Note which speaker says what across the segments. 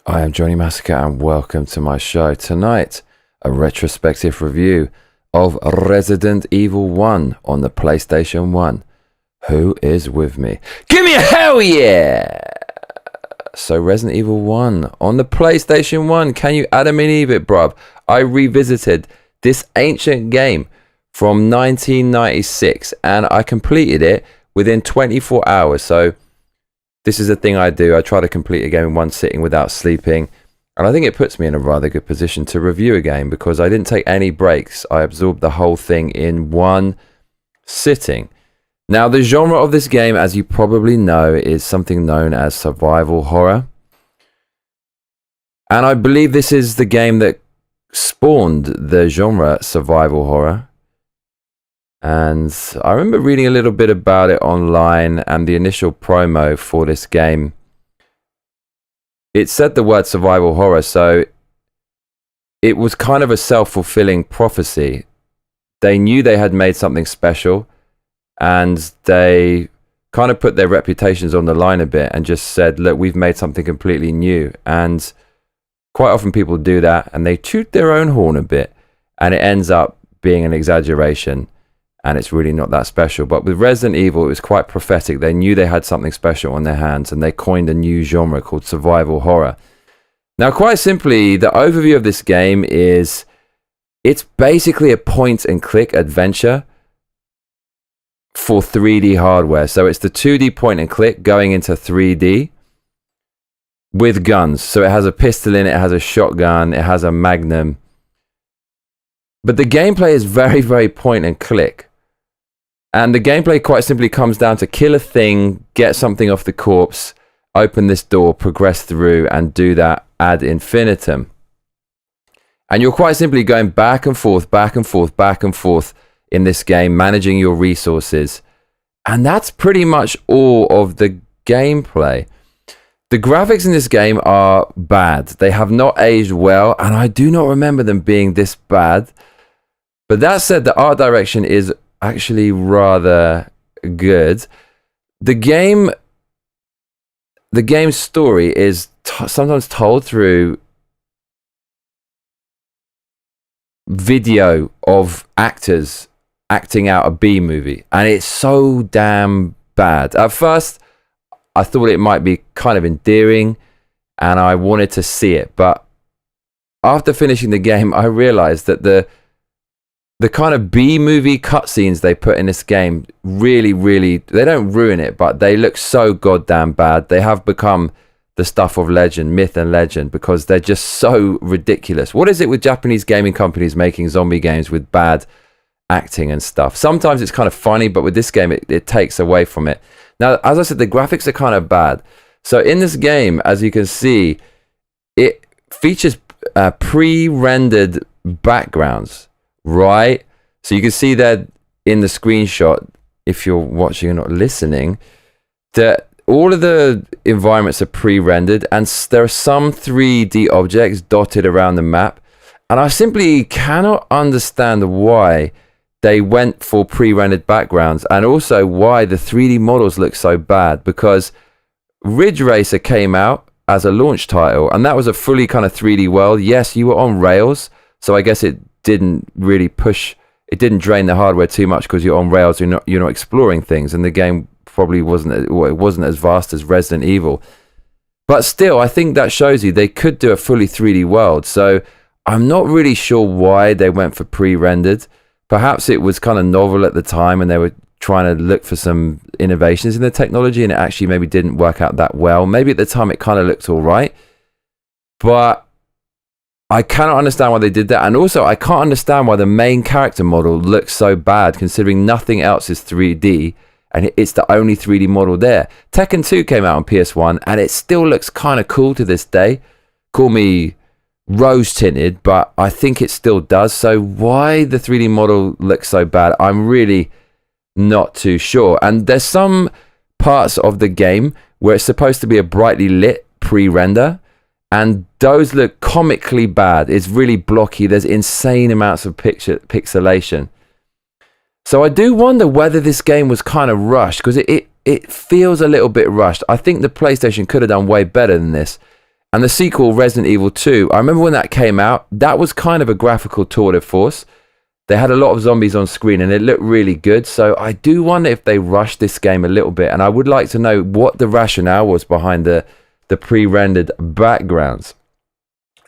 Speaker 1: I am Johnny Massacre and welcome to my show. Tonight, a retrospective review of Resident Evil 1 on the PlayStation 1. Who is with me? Give me a hell yeah! So Resident Evil 1 on the PlayStation 1. Can you Adam and Eve it, bruv? I revisited this ancient game from 1996 and I completed it within 24 hours. So this is a thing I do. I try to complete a game in one sitting without sleeping. And I think it puts me in a rather good position to review a game because I didn't take any breaks. I absorbed the whole thing in one sitting. Now, the genre of this game, as you probably know, is something known as survival horror. And I believe this is the game that spawned the genre survival horror. And I remember reading a little bit about it online, and the initial promo for this game, it said the word survival horror, so it was kind of a self-fulfilling prophecy. They knew they had made something special, and they kind of put their reputations on the line a bit and just said, look, we've made something completely new. And quite often people do that, and they toot their own horn a bit, and it ends up being an exaggeration. And it's really not that special. But with Resident Evil, it was quite prophetic. They knew they had something special on their hands, and they coined a new genre called survival horror. Now, quite simply, the overview of this game is it's basically a point-and-click adventure for 3D hardware. So it's the 2D point-and-click going into 3D with guns. So it has a pistol in it, it has a shotgun, it has a magnum. But the gameplay is very, very point-and-click. And the gameplay quite simply comes down to kill a thing, get something off the corpse, open this door, progress through, and do that ad infinitum. And you're quite simply going back and forth, back and forth, back and forth in this game, managing your resources. And that's pretty much all of the gameplay. The graphics in this game are bad. They have not aged well, and I do not remember them being this bad. But that said, the art direction is actually rather good. The game's story is sometimes told through video of actors acting out a B movie, and it's so damn bad. At first, I thought it might be kind of endearing, and I wanted to see it, but after finishing the game, I realized that the kind of B-movie cutscenes they put in this game really, they don't ruin it, but they look so goddamn bad. They have become the stuff of legend, myth and legend, because they're just so ridiculous. What is it with Japanese gaming companies making zombie games with bad acting and stuff? Sometimes it's kind of funny, but with this game, it takes away from it. Now, as I said, the graphics are kind of bad. So in this game, as you can see, it features pre-rendered backgrounds. Right, so you can see that in the screenshot, if you're watching and not listening, that all of the environments are pre-rendered, and there are some 3D objects dotted around the map, and I simply cannot understand why they went for pre-rendered backgrounds, and also why the 3D models look so bad, because Ridge Racer came out as a launch title, and that was a fully kind of 3D world. Yes, you were on rails, so I guess it didn't really push, it didn't drain the hardware too much because you're on rails, you're not exploring things, and the game probably wasn't as vast as Resident Evil. But still, I think that shows you they could do a fully 3D world. So I'm not really sure why they went for pre-rendered. Perhaps it was kind of novel at the time and they were trying to look for some innovations in the technology, and it actually maybe didn't work out that well. Maybe at the time it kind of looked all right, but I cannot understand why they did that. And also, I can't understand why the main character model looks so bad, considering nothing else is 3D, and it's the only 3D model there. Tekken 2 came out on PS1, and it still looks kind of cool to this day. Call me rose-tinted, but I think it still does. So why the 3D model looks so bad, I'm really not too sure. And there's some parts of the game where it's supposed to be a brightly lit pre-render, and those look comically bad. It's really blocky. There's insane amounts of pixelation. So I do wonder whether this game was kind of rushed, because it feels a little bit rushed. I think the PlayStation could have done way better than this. And the sequel, Resident Evil 2, I remember when that came out, that was kind of a graphical tour de force. They had a lot of zombies on screen and it looked really good. So I do wonder if they rushed this game a little bit. And I would like to know what the rationale was behind the pre-rendered backgrounds.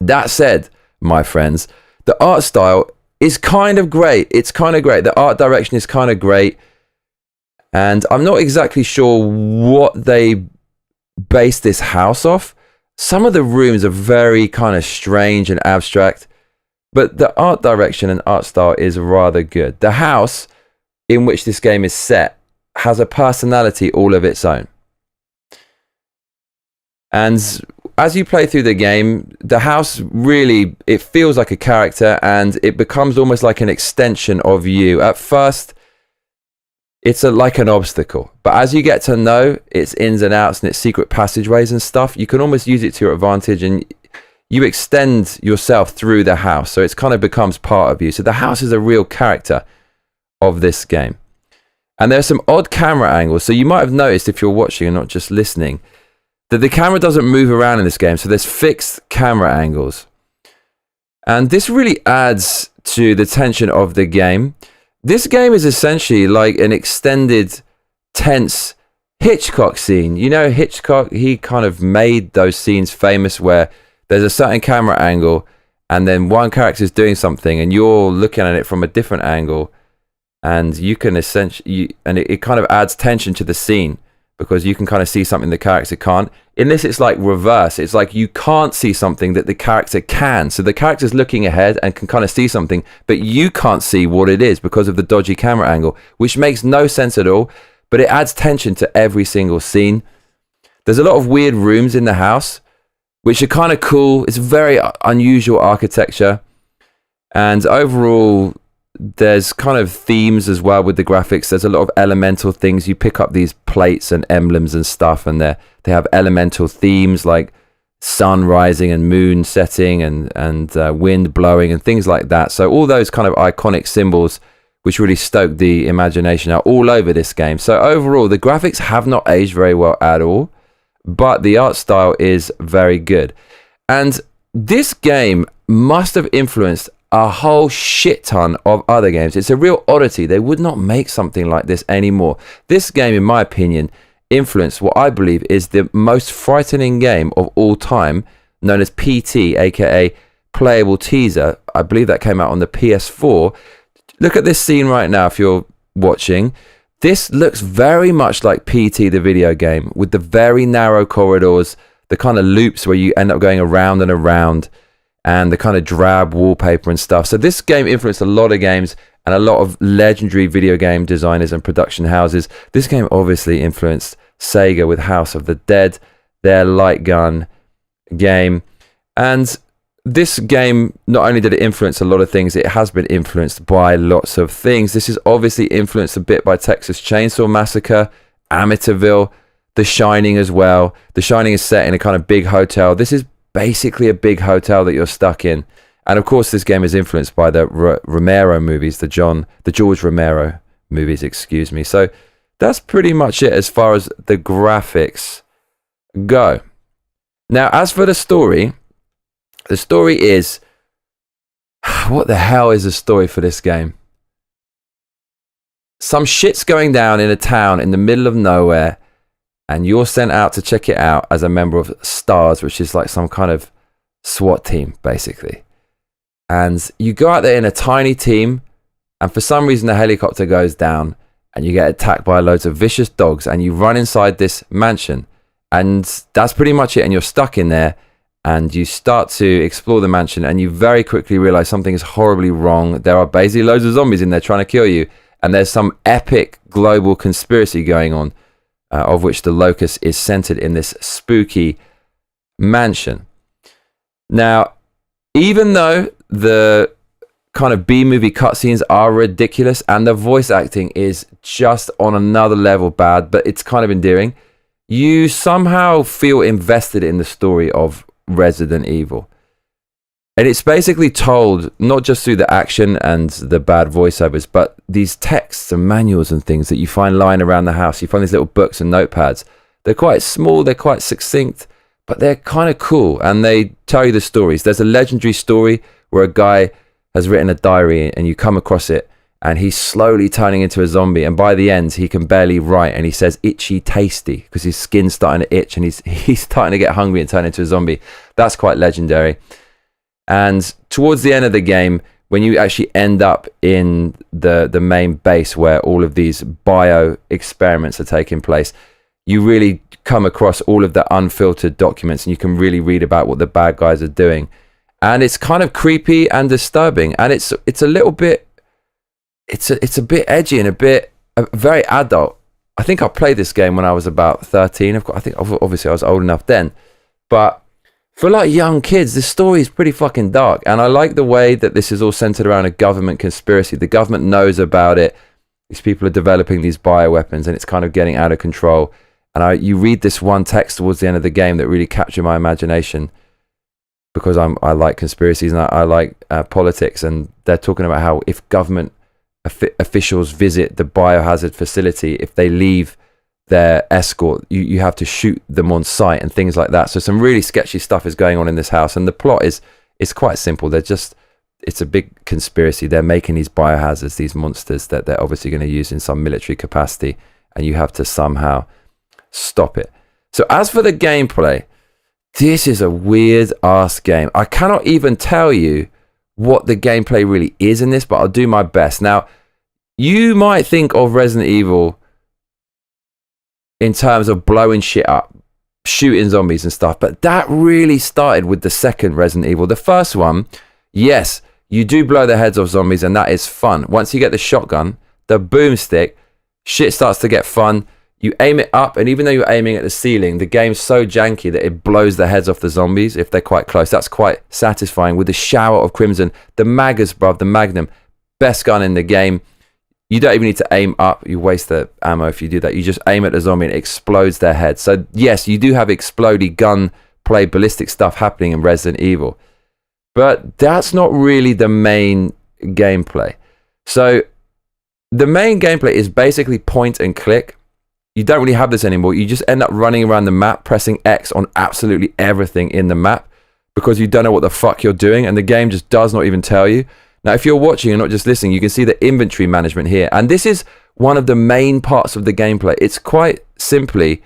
Speaker 1: That said, my friends, the art style is kind of great. It's kind of great. The art direction is kind of great. And I'm not exactly sure what they based this house off. Some of the rooms are very kind of strange and abstract, but the art direction and art style is rather good. The house in which this game is set has a personality all of its own. And as you play through the game, the house really, it feels like a character and it becomes almost like an extension of you. At first, it's like an obstacle, but as you get to know its ins and outs and its secret passageways and stuff, you can almost use it to your advantage and you extend yourself through the house. So it kind of becomes part of you. So the house is a real character of this game. And there's some odd camera angles. So you might have noticed if you're watching and not just listening, that the camera doesn't move around in this game. So there's fixed camera angles. And this really adds to the tension of the game. This game is essentially like an extended, tense Hitchcock scene. You know, Hitchcock, he kind of made those scenes famous where there's a certain camera angle and then one character is doing something and you're looking at it from a different angle and you can essentially, it kind of adds tension to the scene because you can kind of see something the character can't. In this, it's like reverse. It's like you can't see something that the character can. So the character's looking ahead and can kind of see something, but you can't see what it is because of the dodgy camera angle, which makes no sense at all, but it adds tension to every single scene. There's a lot of weird rooms in the house, which are kind of cool. It's very unusual architecture. And overall, there's kind of themes as well with the graphics. There's a lot of elemental things. You pick up these plates and emblems and stuff, and they have elemental themes like sun rising and moon setting and wind blowing and things like that. So all those kind of iconic symbols which really stoke the imagination are all over this game. So overall, the graphics have not aged very well at all, but the art style is very good. And this game must have influenced a whole shit ton of other games. It's a real oddity. They would not make something like this anymore. This game, in my opinion, influenced what I believe is the most frightening game of all time, known as PT, aka Playable Teaser. I believe that came out on the PS4. Look at this scene right now if you're watching. This looks very much like PT, the video game, with the very narrow corridors, the kind of loops where you end up going around and around, and the kind of drab wallpaper and stuff. So this game influenced a lot of games and a lot of legendary video game designers and production houses. This game obviously influenced Sega with House of the Dead, their light gun game. And this game, not only did it influence a lot of things, it has been influenced by lots of things. This is obviously influenced a bit by Texas Chainsaw Massacre, Amityville, The Shining as well. The Shining is set in a kind of big hotel. This is basically a big hotel that you're stuck in. And of course, this game is influenced by the Romero movies, the George Romero movies, excuse me. So that's pretty much it as far as the graphics go. Now, as for the story is, what the hell is the story for this game? Some shit's going down in a town in the middle of nowhere, and you're sent out to check it out as a member of STARS, which is like some kind of SWAT team, basically. And you go out there in a tiny team, and for some reason the helicopter goes down, and you get attacked by loads of vicious dogs, and you run inside this mansion. And that's pretty much it, and you're stuck in there, and you start to explore the mansion, and you very quickly realize something is horribly wrong. There are basically loads of zombies in there trying to kill you, and there's some epic global conspiracy going on, of which the locus is centered in this spooky mansion. Now, even though the kind of B-movie cutscenes are ridiculous and the voice acting is just on another level bad, but it's kind of endearing, you somehow feel invested in the story of Resident Evil. And it's basically told not just through the action and the bad voiceovers, but these texts and manuals and things that you find lying around the house. You find these little books and notepads. They're quite small, they're quite succinct, but they're kind of cool, and they tell you the stories. There's a legendary story where a guy has written a diary, and you come across it, and he's slowly turning into a zombie, and by the end he can barely write, and he says itchy tasty because his skin's starting to itch, and he's starting to get hungry and turn into a zombie. That's quite legendary. And towards the end of the game, when you actually end up in the main base where all of these bio experiments are taking place, you really come across all of the unfiltered documents, and you can really read about what the bad guys are doing. And it's kind of creepy and disturbing, and it's a little bit, it's a bit edgy and very adult. I think I played this game when I was about 13. I think obviously I was old enough then, but for like young kids, this story is pretty fucking dark. And I like the way that this is all centered around a government conspiracy. The government knows about it. These people are developing these bioweapons, and it's kind of getting out of control. And you read this one text towards the end of the game that really captured my imagination, because I like conspiracies, and I like politics. And they're talking about how if government officials visit the biohazard facility, if they leave their escort, you have to shoot them on sight and things like that. So some really sketchy stuff is going on in this house, and the plot is quite simple. It's a big conspiracy. They're making these biohazards, these monsters that they're obviously going to use in some military capacity, and you have to somehow stop it. So as for the gameplay, this is a weird ass game. I cannot even tell you what the gameplay really is in this, but I'll do my best. Now, you might think of Resident Evil in terms of blowing shit up, shooting zombies and stuff, but that really started with the second Resident Evil. The first one, yes, you do blow the heads off zombies, and that is fun. Once you get the shotgun, the boomstick, shit starts to get fun. You aim it up, and even though you're aiming at the ceiling, the game's so janky that it blows the heads off the zombies if they're quite close. That's quite satisfying with the shower of crimson. The Magus, bruv, the Magnum, best gun in the game. You don't even need to aim up. You waste the ammo if you do that. You just aim at the zombie and it explodes their head. So yes, you do have explodey gunplay, ballistic stuff happening in Resident Evil. But that's not really the main gameplay. So the main gameplay is basically point and click. You don't really have this anymore. You just end up running around the map, pressing X on absolutely everything in the map, because you don't know what the fuck you're doing, and the game just does not even tell you. Now, if you're watching and not just listening, you can see the inventory management here. And this is one of the main parts of the gameplay. It's quite simply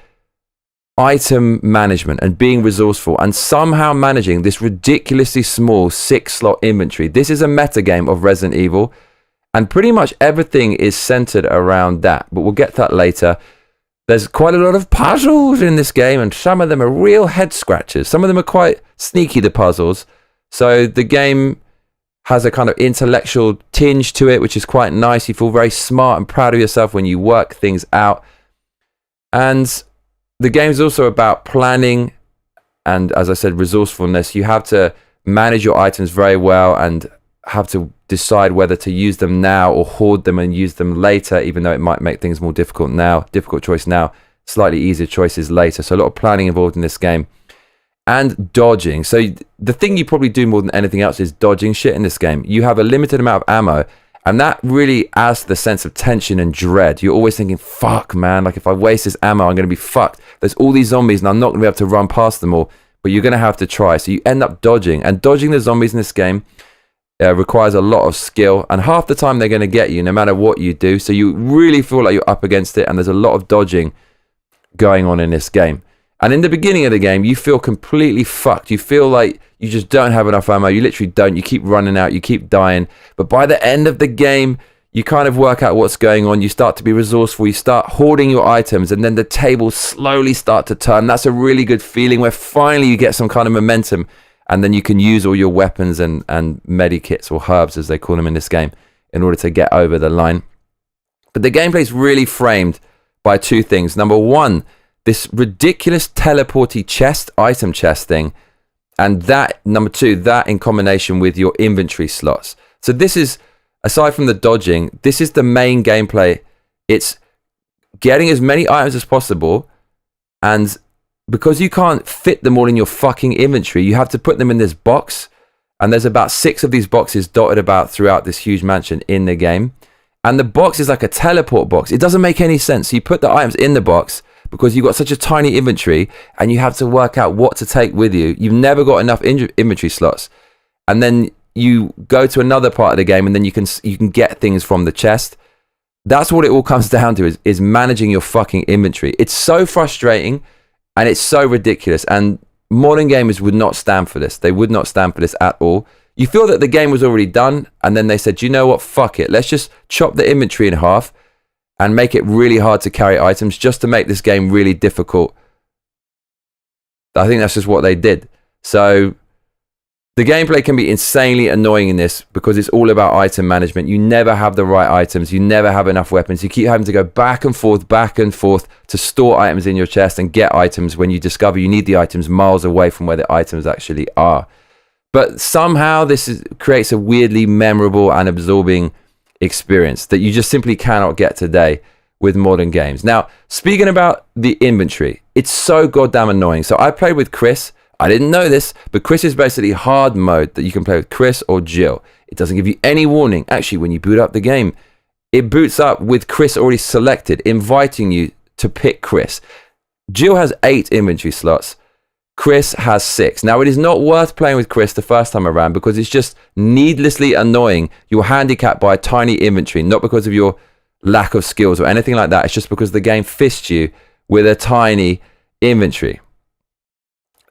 Speaker 1: item management and being resourceful and somehow managing this ridiculously small 6-slot inventory. This is a meta game of Resident Evil, and pretty much everything is centered around that. But we'll get to that later. There's quite a lot of puzzles in this game, and some of them are real head scratchers. Some of them are quite sneaky, the puzzles. So the game has a kind of intellectual tinge to it, which is quite nice. You feel very smart and proud of yourself when you work things out. And the game is also about planning and, as I said, resourcefulness. You have to manage your items very well and have to decide whether to use them now or hoard them and use them later, even though it might make things more difficult now. Difficult choice now, slightly easier choices later. So a lot of planning involved in this game. And dodging. So the thing you probably do more than anything else is dodging shit in this game. You have a limited amount of ammo, and that really adds to the sense of tension and dread. You're always thinking, fuck, man, like if I waste this ammo, I'm going to be fucked. There's all these zombies, and I'm not going to be able to run past them all, but you're going to have to try. So you end up dodging, and dodging the zombies in this game requires a lot of skill, and half the time they're going to get you no matter what you do. So you really feel like you're up against it, and there's a lot of dodging going on in this game. And in the beginning of the game, you feel completely fucked. You feel like you just don't have enough ammo. You literally don't. You keep running out. You keep dying. But by the end of the game, you kind of work out what's going on. You start to be resourceful. You start hoarding your items, and then the tables slowly start to turn. That's a really good feeling where finally you get some kind of momentum, and then you can use all your weapons and medikits, or herbs as they call them in this game, in order to get over the line. But the gameplay is really framed by two things. Number one, this ridiculous teleporty item chest thing, and that, number two, that in combination with your inventory slots. So this is, aside from the dodging, this is the main gameplay. It's getting as many items as possible, and because you can't fit them all in your fucking inventory, you have to put them in this box, and there's about 6 of these boxes dotted about throughout this huge mansion in the game, and the box is like a teleport box. It doesn't make any sense. So you put the items in the box, because you've got such a tiny inventory and you have to work out what to take with you. You've never got enough inventory slots. And then you go to another part of the game and then you can get things from the chest. That's what it all comes down to, is managing your fucking inventory. It's so frustrating and it's so ridiculous. And modern gamers would not stand for this. They would not stand for this at all. You feel that the game was already done, and then they said, you know what, fuck it. Let's just chop the inventory in half and make it really hard to carry items just to make this game really difficult. I think that's just what they did. So the gameplay can be insanely annoying in this because it's all about item management. You never have the right items. You never have enough weapons. You keep having to go back and forth to store items in your chest and get items when you discover you need the items miles away from where the items actually are. But somehow this creates a weirdly memorable and absorbing experience that you just simply cannot get today with modern games. Now, speaking about the inventory, it's so goddamn annoying. So I played with Chris. I didn't know this, but Chris is basically hard mode that you can play with Chris or Jill. It doesn't give you any warning. Actually, when you boot up the game, it boots up with Chris already selected, inviting you to pick Chris. Jill has 8 inventory slots. Chris has 6. Now, it is not worth playing with Chris the first time around because it's just needlessly annoying. You're handicapped by a tiny inventory, not because of your lack of skills or anything like that. It's just because the game fists you with a tiny inventory.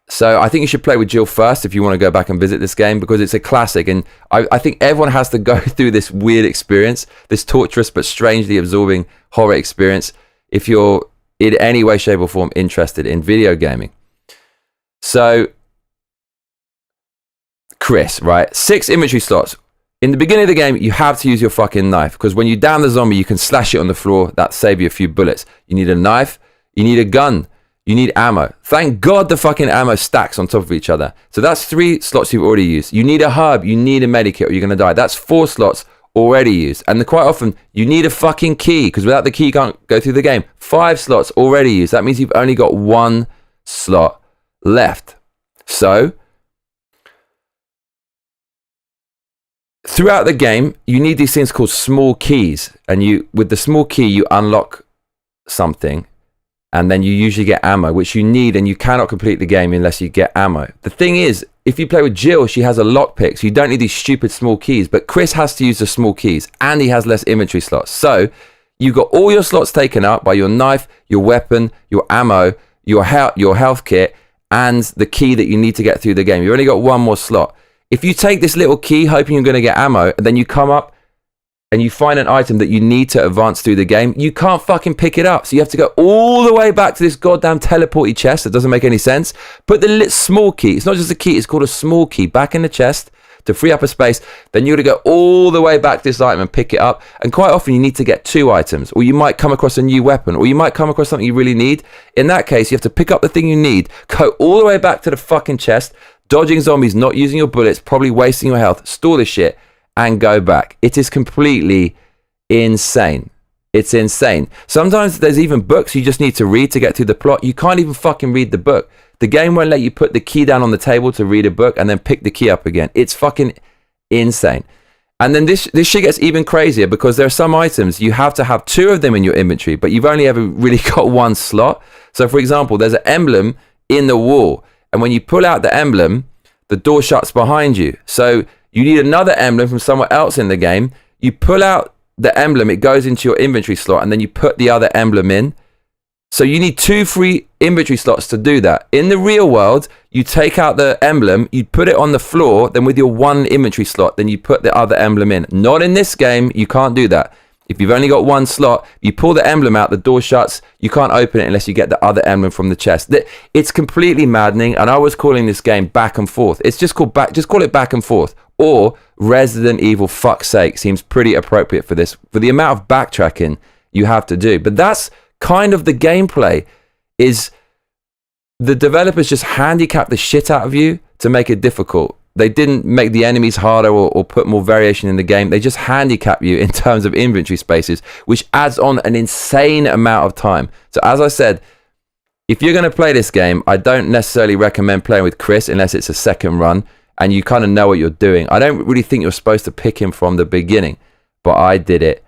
Speaker 1: So I think you should play with Jill first if you want to go back and visit this game, because it's a classic, and I think everyone has to go through this weird experience, this torturous but strangely absorbing horror experience, if you're in any way, shape or form interested in video gaming. So Chris, right? 6 inventory slots. In the beginning of the game, you have to use your fucking knife, because when you down the zombie, you can slash it on the floor. That save you a few bullets. You need a knife. You need a gun. You need ammo. Thank God the fucking ammo stacks on top of each other. So that's 3 slots you've already used. You need a herb. You need a medikit or you're going to die. That's 4 slots already used. And quite often, you need a fucking key, because without the key, you can't go through the game. 5 slots already used. That means you've only got 1 slot left. So throughout the game, you need these things called small keys. And with the small key, you unlock something. And then you usually get ammo, which you need, and you cannot complete the game unless you get ammo. The thing is, if you play with Jill, she has a lockpick, so you don't need these stupid small keys. But Chris has to use the small keys, and he has less inventory slots. So you've got all your slots taken up by your knife, your weapon, your ammo, your health kit, and the key that you need to get through the game. You've only got 1 more slot. If you take this little key, hoping you're going to get ammo, and then you come up and you find an item that you need to advance through the game, you can't fucking pick it up. So you have to go all the way back to this goddamn teleporty chest that doesn't make any sense. Put the small key, it's not just a key, it's called a small key, back in the chest to free up a space. Then you're going to go all the way back to this item and pick it up. And quite often you need to get 2 items, or you might come across a new weapon, or you might come across something you really need. In that case, you have to pick up the thing you need, go all the way back to the fucking chest, dodging zombies, not using your bullets, probably wasting your health, store the shit, and go back. It is completely insane. It's insane. Sometimes there's even books you just need to read to get through the plot. You can't even fucking read the book. The game won't let you put the key down on the table to read a book and then pick the key up again. It's fucking insane. And then this shit gets even crazier, because there are some items you have to have 2 of them in your inventory, but you've only ever really got 1 slot. So for example, there's an emblem in the wall, and when you pull out the emblem, the door shuts behind you. So you need another emblem from somewhere else in the game. You pull out the emblem, it goes into your inventory slot, and then you put the other emblem in. So you need 2 free inventory slots to do that. In the real world, you take out the emblem, you put it on the floor, then with your 1 inventory slot, then you put the other emblem in. Not in this game, you can't do that. If you've only got 1 slot, you pull the emblem out, the door shuts, you can't open it unless you get the other emblem from the chest. It's completely maddening, and I was calling this game back and forth. It's just call it back and forth. Or Resident Evil, fuck's sake, seems pretty appropriate for this, for the amount of backtracking you have to do. But that's kind of the gameplay, is the developers just handicap the shit out of you to make it difficult. They didn't make the enemies harder or put more variation in the game. They just handicap you in terms of inventory spaces, which adds on an insane amount of time. So as I said, if you're going to play this game, I don't necessarily recommend playing with Chris unless it's a second run and you kind of know what you're doing. I don't really think you're supposed to pick him from the beginning, but I did it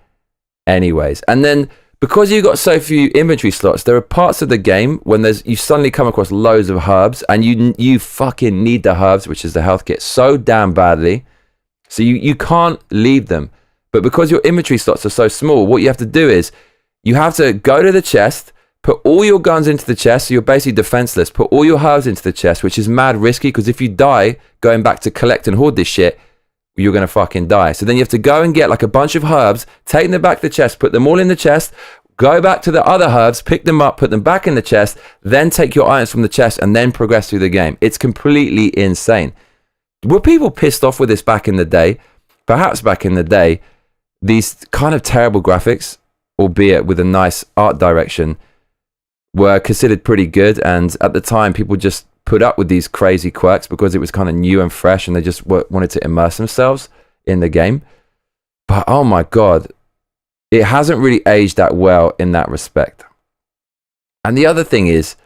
Speaker 1: anyways. And then because you've got so few inventory slots, there are parts of the game when you suddenly come across loads of herbs, and you fucking need the herbs, which is the health kit, so damn badly. So you can't leave them. But because your inventory slots are so small, what you have to do is you have to go to the chest, put all your guns into the chest, so you're basically defenseless. Put all your herbs into the chest, which is mad risky, because if you die going back to collect and hoard this shit, you're going to fucking die. So then you have to go and get like a bunch of herbs, take them back to the chest, put them all in the chest, go back to the other herbs, pick them up, put them back in the chest, then take your items from the chest, and then progress through the game. It's completely insane. Were people pissed off with this back in the day? Perhaps back in the day, these kind of terrible graphics, albeit with a nice art direction, were considered pretty good. And at the time, people just put up with these crazy quirks because it was kind of new and fresh, and they just wanted to immerse themselves in the game. But oh my God, it hasn't really aged that well in that respect. And the other thing is,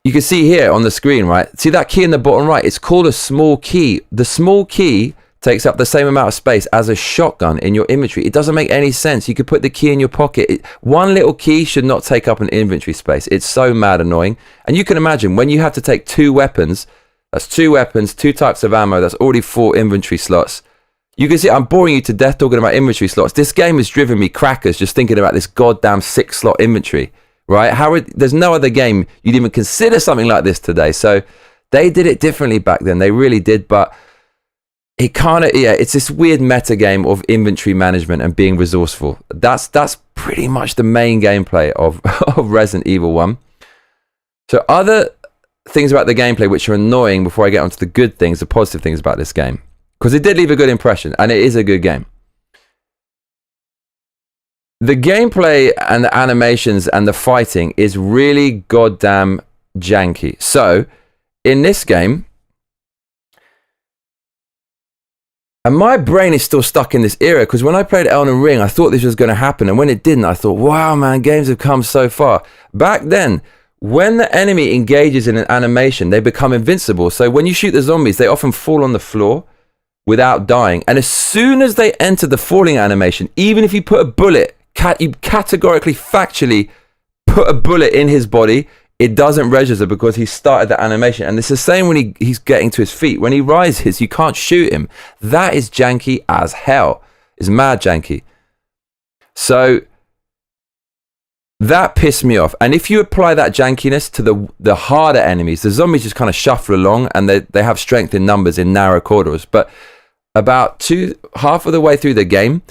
Speaker 1: you can see here on the screen, right? See that key in the bottom right? It's called a small key. The small key takes up the same amount of space as a shotgun in your inventory. It doesn't make any sense. You could put the key in your pocket. One little key should not take up an inventory space. It's so mad annoying. And you can imagine when you have to take 2 weapons, that's 2 weapons, 2 types of ammo, that's already 4 inventory slots. You can see I'm boring you to death talking about inventory slots. This game has driven me crackers just thinking about this goddamn 6-slot inventory, right? There's no other game you'd even consider something like this today. So they did it differently back then. They really did, but it kind of, it's this weird meta game of inventory management and being resourceful. That's pretty much the main gameplay of Resident Evil 1. So other things about the gameplay which are annoying before I get onto the good things, the positive things about this game, because it did leave a good impression and it is a good game. The gameplay and the animations and the fighting is really goddamn janky. So in this game, and my brain is still stuck in this era, because when I played Elden Ring, I thought this was going to happen. And when it didn't, I thought, wow, man, games have come so far. Back then, when the enemy engages in an animation, they become invincible. So when you shoot the zombies, they often fall on the floor without dying. And as soon as they enter the falling animation, even if you put a bullet, you categorically, factually put a bullet in his body, it doesn't register because he started the animation. And it's the same when he's getting to his feet. When he rises, you can't shoot him. That is janky as hell. It's mad janky. So that pissed me off. And if you apply that jankiness to the harder enemies, the zombies just kind of shuffle along, and they have strength in numbers in narrow corridors. But about half of the way through the game,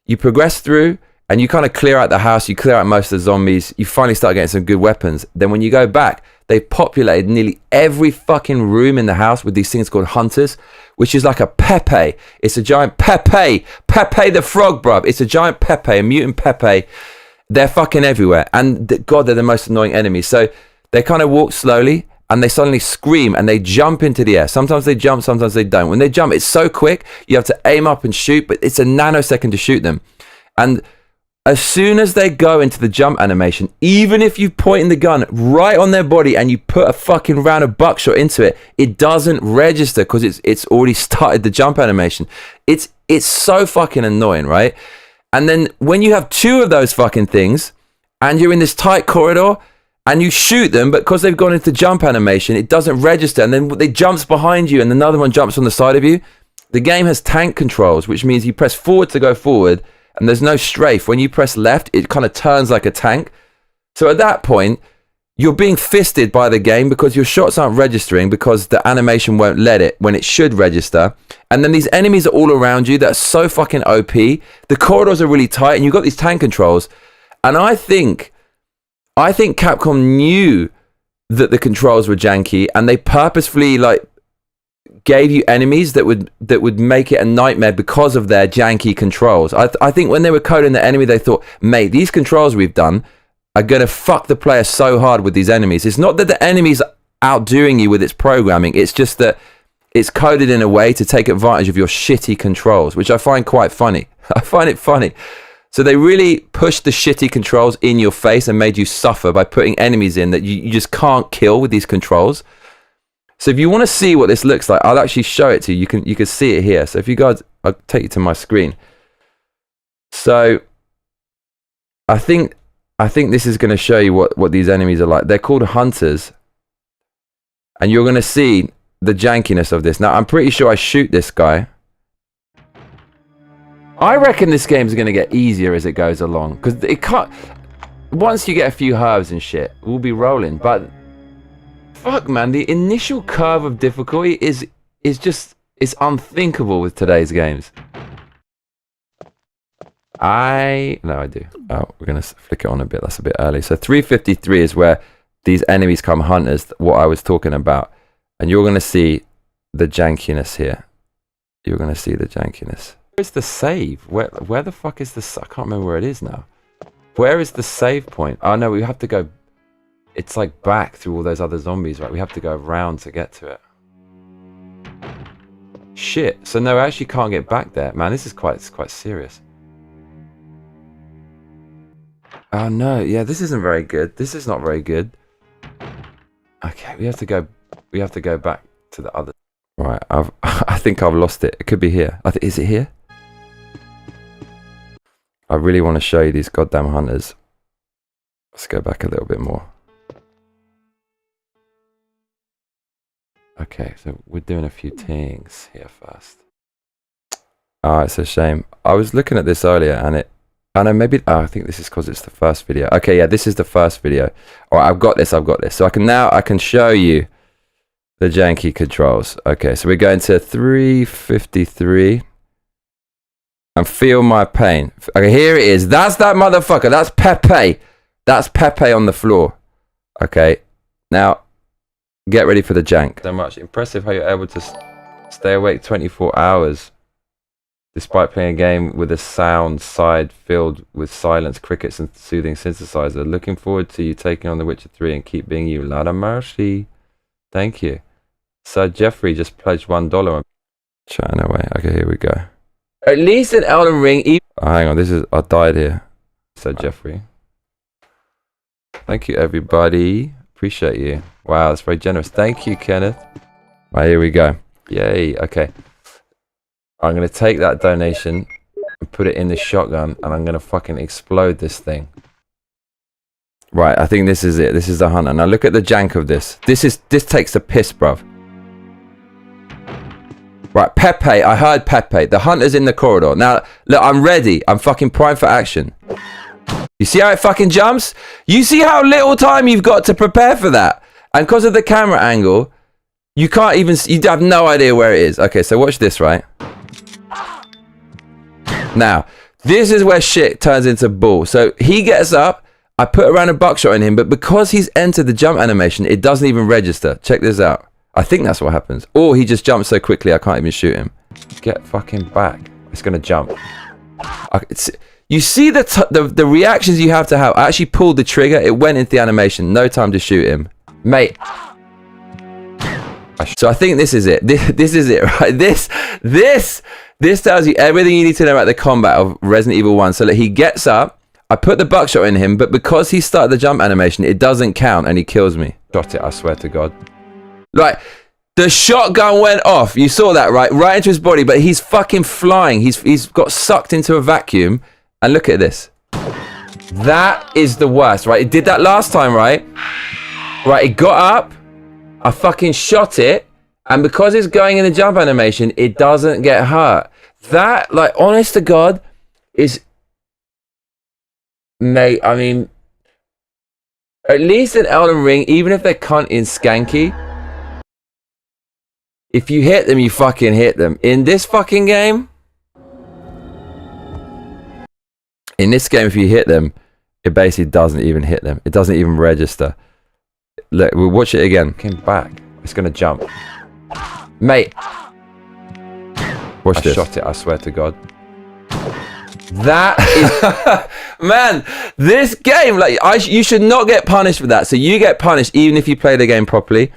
Speaker 1: you progress through, and you kind of clear out the house, you clear out most of the zombies, you finally start getting some good weapons. Then when you go back, they've populated nearly every fucking room in the house with these things called hunters, which is like a Pepe. It's a giant Pepe. Pepe the frog, bruv. It's a giant Pepe, a mutant Pepe. They're fucking everywhere. And God, they're the most annoying enemies. So they kind of walk slowly, and they suddenly scream, and they jump into the air. Sometimes they jump, sometimes they don't. When they jump, it's so quick, you have to aim up and shoot, but it's a nanosecond to shoot them. And as soon as they go into the jump animation, even if you point the gun right on their body and you put a fucking round of buckshot into it, it doesn't register because it's already started the jump animation. It's so fucking annoying, right? And then when you have 2 of those fucking things and you're in this tight corridor and you shoot them, but because they've gone into jump animation, it doesn't register. And then they jumps behind you and another one jumps on the side of you. The game has tank controls, which means you press forward to go forward, and there's no strafe. When you press left, it kind of turns like a tank. So at that point, you're being fisted by the game because your shots aren't registering because the animation won't let it when it should register. And then these enemies are all around you that are so fucking OP. The corridors are really tight and you've got these tank controls. And I think Capcom knew that the controls were janky, and they purposefully gave you enemies that would make it a nightmare because of their janky controls. I think when they were coding the enemy, they thought, mate, these controls we've done are going to fuck the player so hard with these enemies. It's not that the enemy's outdoing you with its programming. It's just that it's coded in a way to take advantage of your shitty controls, which I find quite funny. I find it funny. So they really pushed the shitty controls in your face and made you suffer by putting enemies in that you just can't kill with these controls. So if you want to see what this looks like, I'll actually show it to you. You can see it here. So if you guys, I'll take you to my screen. So I think this is going to show you what these enemies are like. They're called hunters, and you're going to see the jankiness of this. Now, I'm pretty sure I shoot this guy. I reckon this game's going to get easier as it goes along, because it can't. Once you get a few herbs and shit, we'll be rolling. But fuck, man, the initial curve of difficulty is just, it's unthinkable with today's games. I do. Oh, we're gonna flick it on a bit. That's a bit early. So 353 is where these enemies come hunters. What I was talking about, and you're gonna see the jankiness here. You're gonna see the jankiness. Where's the save? Where the fuck is the? I can't remember where it is now. Where is the save point? Oh no, we have to go. It's like back through all those other zombies, right? We have to go around to get to it. Shit. So no, I actually can't get back there. Man, this is quite serious. Oh no, yeah, this isn't very good. This is not very good. Okay, we have to go back to the other. Right, I think I've lost it. It could be here. Is it here? I really want to show you these goddamn hunters. Let's go back a little bit more. Okay, so we're doing a few things here first. Oh, it's a shame. I was looking at this earlier and it. I know, maybe. Oh, I think this is because it's the first video. Okay, yeah, this is the first video. All right, I've got this. So I can show you the janky controls. Okay, so we're going to 353 and feel my pain. Okay, here it is. That's that motherfucker. That's Pepe. That's Pepe on the floor. Okay, now get ready for the jank. So much. Impressive how you're able to stay awake 24 hours. Despite playing a game with a sound side filled with silence, crickets, and soothing synthesizer. Looking forward to you taking on The Witcher 3 and keep being you. Lot of mercy. Thank you. Sir Jeffrey just pledged $1. Chatting away. Okay, here we go. At least an Elden Ring. Oh, hang on, I died here. Sir Jeffrey. Thank you, everybody. Appreciate you. Wow, that's very generous. Thank you, Kenneth. Right, here we go. Yay. Okay. I'm going to take that donation and put it in the shotgun, and I'm going to fucking explode this thing. Right, I think this is it. This is the hunter. Now look at the jank of this. This takes the piss, bruv. Right, Pepe. I heard Pepe. The hunter's in the corridor. Now, look, I'm ready. I'm fucking primed for action. You see how it fucking jumps? You see how little time you've got to prepare for that? And because of the camera angle, you can't even... You have no idea where it is. Okay, so watch this, right? Now, this is where shit turns into bull. So he gets up, I put a random buckshot in him, but because he's entered the jump animation, it doesn't even register. Check this out. I think that's what happens. Or he just jumps so quickly I can't even shoot him. Get fucking back. It's gonna jump. You see the reactions you have to have. I actually pulled the trigger, it went into the animation. No time to shoot him. Mate. So I think this is it. This is it, right? This tells you everything you need to know about the combat of Resident Evil 1. So that he gets up, I put the buckshot in him, but because he started the jump animation, it doesn't count and he kills me. Shot it, I swear to God. Like, the shotgun went off. You saw that, right? Right into his body, but he's fucking flying. He's got sucked into a vacuum. And look at this. That is the worst, right? It did that last time, right? Right, it got up. I fucking shot it. And because it's going in the jump animation, it doesn't get hurt. That, like, honest to God, is... Mate, I mean... At least in Elden Ring, even if they're cunt in skanky, if you hit them, you fucking hit them. In this fucking game... In this game, if you hit them, it basically doesn't even hit them. It doesn't even register. Look, we'll watch it again. Came back. It's gonna jump. Mate. Watch this. I shot it, I swear to God. That is... Man, this game, like, you should not get punished for that. So you get punished even if you play the game properly.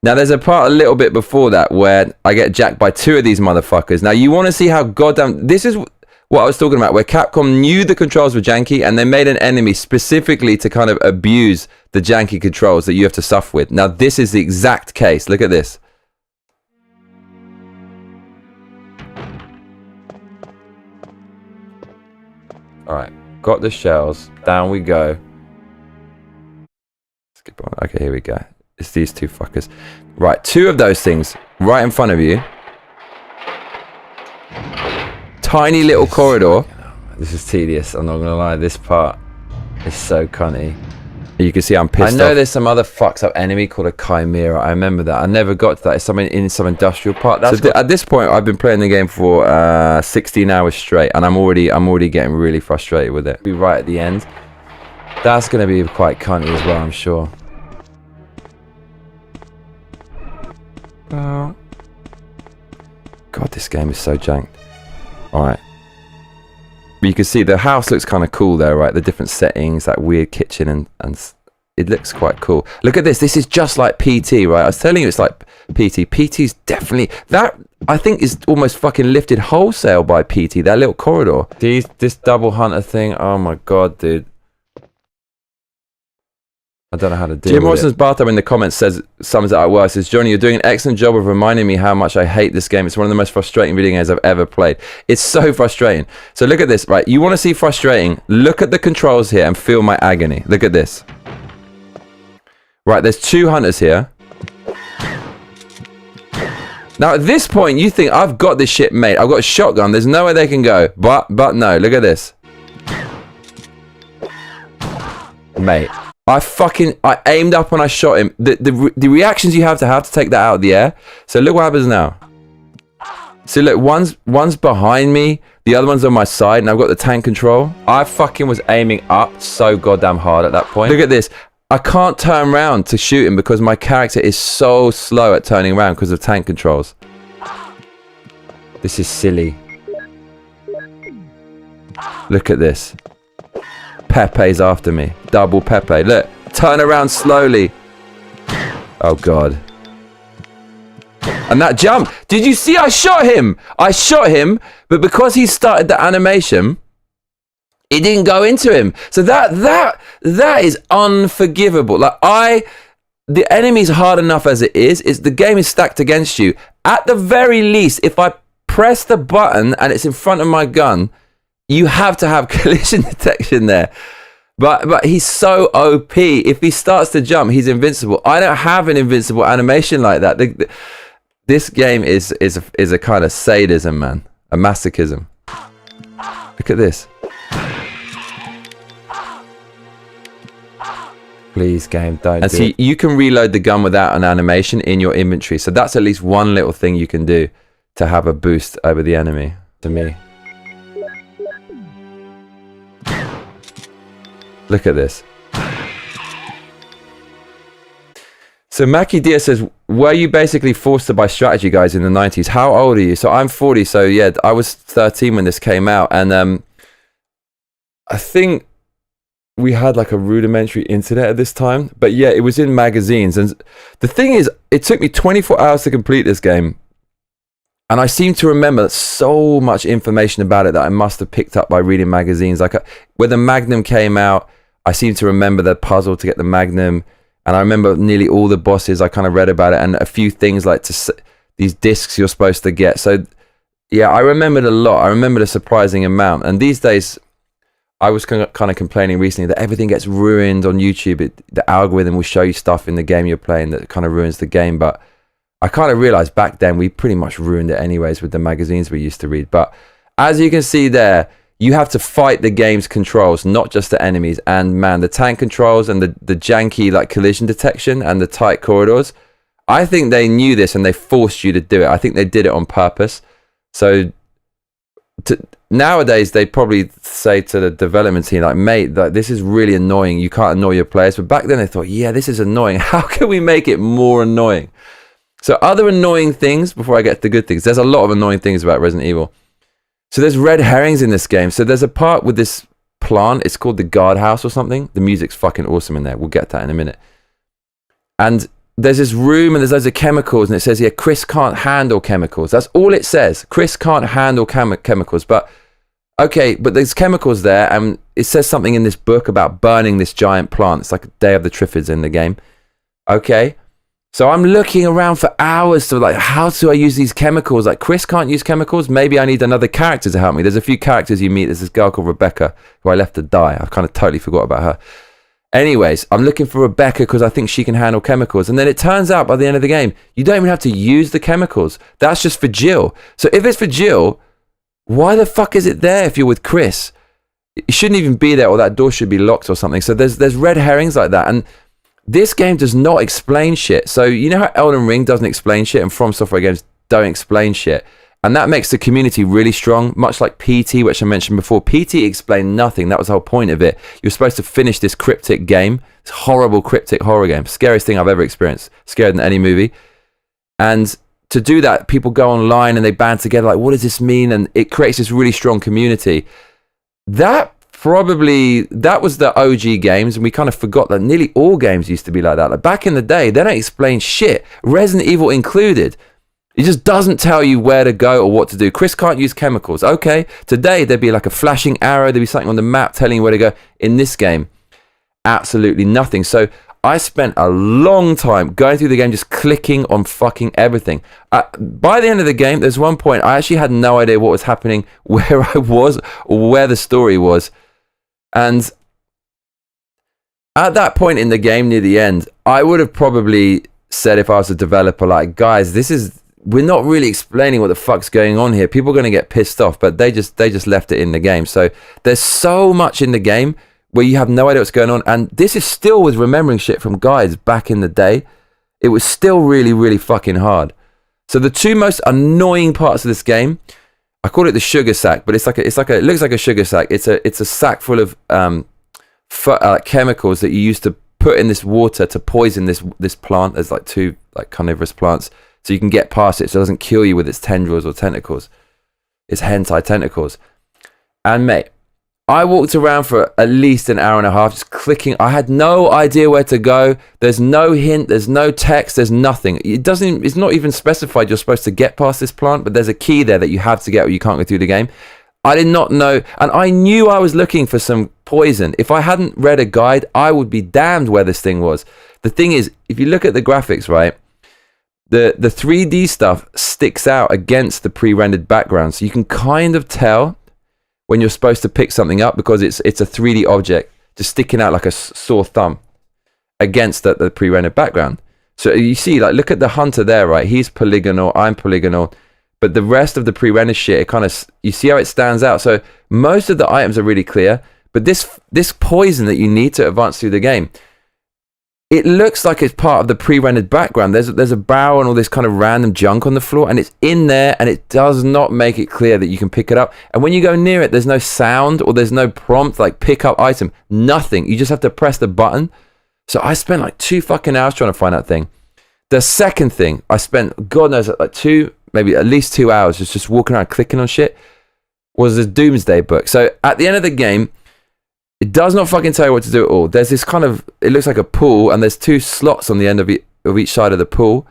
Speaker 1: Now, there's a part a little bit before that where I get jacked by 2 of these motherfuckers. Now, you want to see how goddamn... This is what I was talking about, where Capcom knew the controls were janky and they made an enemy specifically to kind of abuse the janky controls that you have to suffer with. Now, this is the exact case. Look at this. All right. Got the shells. Down we go. Skip on. Okay, here we go. It's these two fuckers. Right, 2 of those things right in front of you. Tiny little corridor. This is tedious, I'm not gonna lie. This part is so cunty. You can see I'm pissed off. I know there's some other fucked up enemy called a chimera. I remember that. I never got to that. It's something in some industrial part. So at this point, I've been playing the game for 16 hours straight, and I'm already getting really frustrated with it. Be right at the end. That's gonna be quite cunty as well, I'm sure. Oh. God, this game is so janked. Alright. But you can see the house looks kind of cool there, right? The different settings, that weird kitchen, and it looks quite cool. Look at this. This is just like PT, right? I was telling you it's like PT. PT's definitely... That, I think, is almost fucking lifted wholesale by PT. That little corridor. This double hunter thing. Oh my God, dude. I don't know how to do it. Jim Morrison's bathtub in the comments sums it up well. Says, Johnny, you're doing an excellent job of reminding me how much I hate this game. It's one of the most frustrating video games I've ever played. It's so frustrating. So look at this, right? You want to see frustrating? Look at the controls here and feel my agony. Look at this. Right, there's 2 hunters here. Now at this point, you think, I've got this shit made. I've got a shotgun. There's nowhere they can go. But no, look at this. Mate. I aimed up and I shot him. The reactions you have to take that out of the air. So look what happens now. So look, one's behind me, the other one's on my side, and I've got the tank control. I fucking was aiming up so goddamn hard at that point. Look at this. I can't turn around to shoot him because my character is so slow at turning around because of tank controls. This is silly. Look at this. Pepe's after me. Double Pepe. Look. Turn around slowly. Oh, God. And that jump. Did you see I shot him? I shot him, but because he started the animation, it didn't go into him. So that is unforgivable. Like, the enemy's hard enough as it is. The game is stacked against you. At the very least, if I press the button and it's in front of my gun, you have to have collision detection there. But he's so OP. If he starts to jump, he's invincible. I don't have an invincible animation like that. This game is a kind of sadism, man. A masochism. Look at this. Please, game, don't. And see, you can reload the gun without an animation in your inventory. So that's at least one little thing you can do to have a boost over the enemy. To me. Look at this. So Mackie Deer says, were you basically forced to buy strategy guides in the 90s? How old are you? So I'm 40, so yeah, I was 13 when this came out. And I think we had like a rudimentary internet at this time. But yeah, it was in magazines. And the thing is, it took me 24 hours to complete this game. And I seem to remember so much information about it that I must have picked up by reading magazines. Like when the Magnum came out, I seem to remember the puzzle to get the Magnum. And I remember nearly all the bosses. I kind of read about it. And a few things like these discs you're supposed to get. So yeah, I remembered a lot. I remembered a surprising amount. And these days, I was kind of complaining recently that everything gets ruined on YouTube. The algorithm will show you stuff in the game you're playing that kind of ruins the game. But I kind of realized back then we pretty much ruined it anyways with the magazines we used to read. But as you can see there, you have to fight the game's controls, not just the enemies. And man, the tank controls and the janky like collision detection and the tight corridors, I think they knew this and they forced you to do it. I think they did it on purpose. So nowadays they'd probably say to the development team, like, mate, like, this is really annoying. You can't annoy your players. But back then they thought, yeah, this is annoying. How can we make it more annoying? So other annoying things, before I get to the good things, there's a lot of annoying things about Resident Evil. So there's red herrings in this game. So there's a part with this plant. It's called the guardhouse or something. The music's fucking awesome in there. We'll get to that in a minute. And there's this room and there's loads of chemicals. And it says here, Chris can't handle chemicals. That's all it says. Chris can't handle chemicals. But, okay, but there's chemicals there. And it says something in this book about burning this giant plant. It's like Day of the Triffids in the game. Okay. So I'm looking around for hours to like, how do I use these chemicals? Like, Chris can't use chemicals. Maybe I need another character to help me. There's a few characters you meet. There's this girl called Rebecca who I left to die. I kind of totally forgot about her. Anyways, I'm looking for Rebecca because I think she can handle chemicals. And then it turns out by the end of the game, you don't even have to use the chemicals. That's just for Jill. So if it's for Jill, why the fuck is it there if you're with Chris? It shouldn't even be there, or that door should be locked or something. So there's red herrings like that. And this game does not explain shit. So you know how Elden Ring doesn't explain shit and From Software games don't explain shit? And that makes the community really strong, much like PT, which I mentioned before. PT explained nothing. That was the whole point of it. You're supposed to finish this cryptic game, this horrible cryptic horror game. Scariest thing I've ever experienced. Scarier than any movie. And to do that, people go online and they band together like, what does this mean? And it creates this really strong community. That was the OG games, and we kind of forgot that nearly all games used to be like that. Like back in the day, they don't explain shit, Resident Evil included. It just doesn't tell you where to go or what to do. Chris can't use chemicals. Okay, today there'd be like a flashing arrow, there'd be something on the map telling you where to go. In this game, absolutely nothing. So I spent a long time going through the game just clicking on fucking everything. By the end of the game, there's one point I actually had no idea what was happening, where I was, or where the story was. And at that point in the game near the end, I would have probably said, if I was a developer, like, guys, we're not really explaining what the fuck's going on here. People are going to get pissed off, but they just left it in the game. So there's so much in the game where you have no idea what's going on. And this is still with remembering shit from guides back in the day. It was still really, really fucking hard. So the two most annoying parts of this game, I call it the sugar sack, but it looks like a sugar sack. It's a sack full of chemicals that you use to put in this water to poison this plant. There's like two like carnivorous plants, so you can get past it, so it doesn't kill you with its tendrils or tentacles. It's hentai tentacles. And mate, I walked around for at least an hour and a half just clicking. I had no idea where to go. There's no hint, there's no text, there's nothing. It's not even specified you're supposed to get past this plant, but there's a key there that you have to get or you can't go through the game. I did not know, and I knew I was looking for some poison. If I hadn't read a guide, I would be damned where this thing was. The thing is, if you look at the graphics, right, the 3D stuff sticks out against the pre-rendered background, so you can kind of tell when you're supposed to pick something up because it's a 3D object just sticking out like a sore thumb against the pre-rendered background. So you see, like, look at the hunter there, right? He's polygonal, I'm polygonal, but the rest of the pre-rendered shit, it kind of, you see how it stands out. So most of the items are really clear, but this poison that you need to advance through the game, it looks like it's part of the pre-rendered background. There's a barrel and all this kind of random junk on the floor, and it's in there, and it does not make it clear that you can pick it up. And when you go near it, there's no sound or there's no prompt like pick up item. Nothing. You just have to press the button. So I spent like 2 fucking hours trying to find that thing. The second thing I spent, God knows, like maybe at least 2 hours just walking around clicking on shit, was the Doomsday book. So at the end of the game, it does not fucking tell you what to do at all. There's this kind of, it looks like a pool, and there's 2 slots on the end of each side of the pool.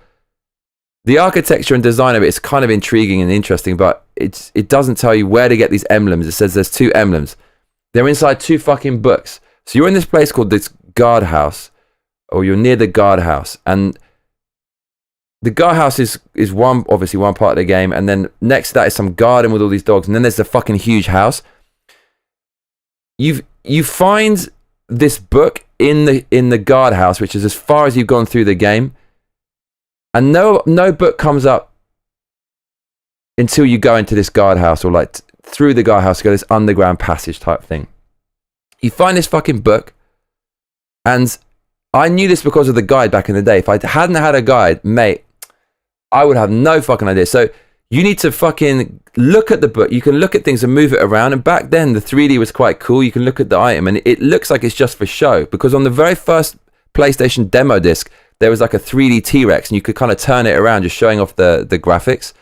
Speaker 1: The architecture and design of it is kind of intriguing and interesting, but it doesn't tell you where to get these emblems. It says there's 2 emblems. They're inside 2 fucking books. So you're in this place called this guardhouse, or you're near the guardhouse, and the guardhouse is obviously one part of the game, and then next to that is some garden with all these dogs, and then there's a fucking huge house. You find this book in the guardhouse, which is as far as you've gone through the game, and no book comes up until you go into this guardhouse, or like through the guardhouse, go this underground passage type thing. You find this fucking book, and I knew this because of the guide back in the day. If I hadn't had a guide, mate, I would have no fucking idea. So you need to fucking look at the book. You can look at things and move it around. And back then, the 3D was quite cool. You can look at the item, and it looks like it's just for show. Because on the very first PlayStation demo disc, there was like a 3D T-Rex, and you could kind of turn it around, just showing off the graphics.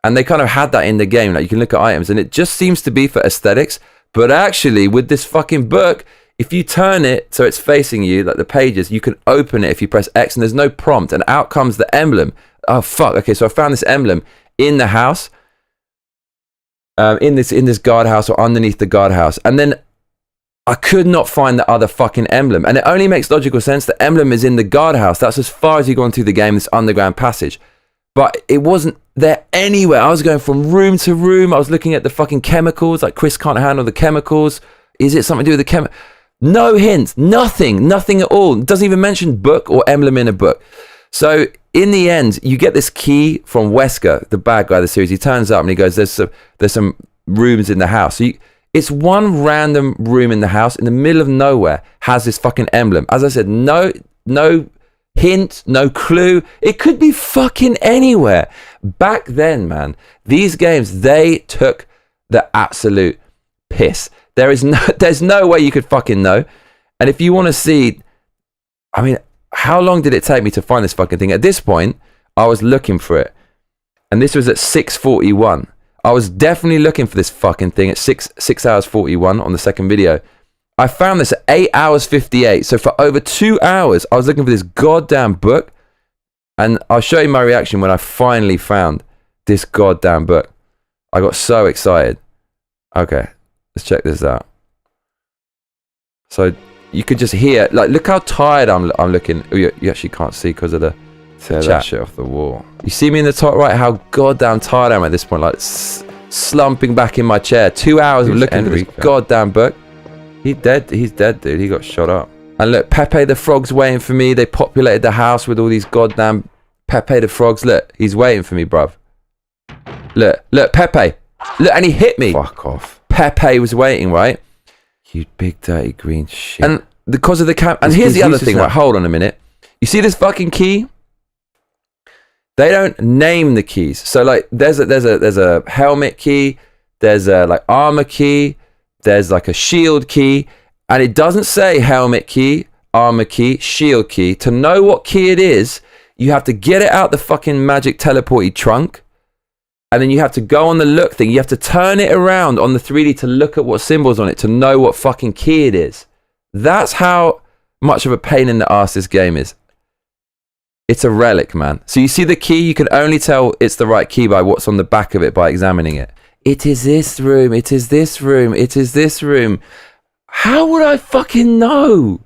Speaker 1: And they kind of had that in the game. Like, you can look at items, and it just seems to be for aesthetics. But actually, with this fucking book, if you turn it so it's facing you, like the pages, you can open it if you press X, and there's no prompt, and out comes the emblem. Oh, fuck. Okay, so I found this emblem in the house, in this guardhouse, or underneath the guardhouse. And then I could not find the other fucking emblem. And it only makes logical sense. The emblem is in the guardhouse. That's as far as you've gone through the game, this underground passage. But it wasn't there anywhere. I was going from room to room. I was looking at the fucking chemicals. Like, Chris can't handle the chemicals. Is it something to do with the chemical? No hints. Nothing at all. It doesn't even mention book or emblem in a book. So in the end, you get this key from Wesker, the bad guy of the series. He turns up and he goes, there's some rooms in the house. So it's one random room in the house in the middle of nowhere has this fucking emblem. As I said, no hint, no clue. It could be fucking anywhere. Back then, man, these games, they took the absolute piss. There's no way you could fucking know. And if you want to see, I mean, how long did it take me to find this fucking thing? At this point, I was looking for it. And this was at 6:41. I was definitely looking for this fucking thing at 6 hours 41 on the second video. I found this at 8 hours 58. So for over 2 hours, I was looking for this goddamn book. And I'll show you my reaction when I finally found this goddamn book. I got so excited. Okay, let's check this out. So you could just hear, like, look how tired I'm looking. Oh, you actually can't see because of the
Speaker 2: tear that shit off the wall.
Speaker 1: You see me in the top right, how goddamn tired I am at this point, like slumping back in my chair. 2 hours of looking for this goddamn book. He's dead, dude. He got shot up. And look, Pepe the Frog's waiting for me. They populated the house with all these goddamn Pepe the Frogs. Look, he's waiting for me, bruv. Look, Pepe. Look, and he hit me.
Speaker 2: Fuck off.
Speaker 1: Pepe was waiting, right?
Speaker 2: You big dirty green shit.
Speaker 1: And because of the camp. And here's the other thing, right? Hold on a minute. You see this fucking key? They don't name the keys. So like, there's a helmet key. There's a like armor key. There's like a shield key. And it doesn't say helmet key, armor key, shield key. To know what key it is, you have to get it out the fucking magic teleporty trunk. And then you have to go on the look thing. You have to turn it around on the 3D to look at what symbols on it to know what fucking key it is. That's how much of a pain in the ass this game is. It's a relic, man. So you see the key, you can only tell it's the right key by what's on the back of it by examining it. It is this room, it is this room, it is this room. How would I fucking know?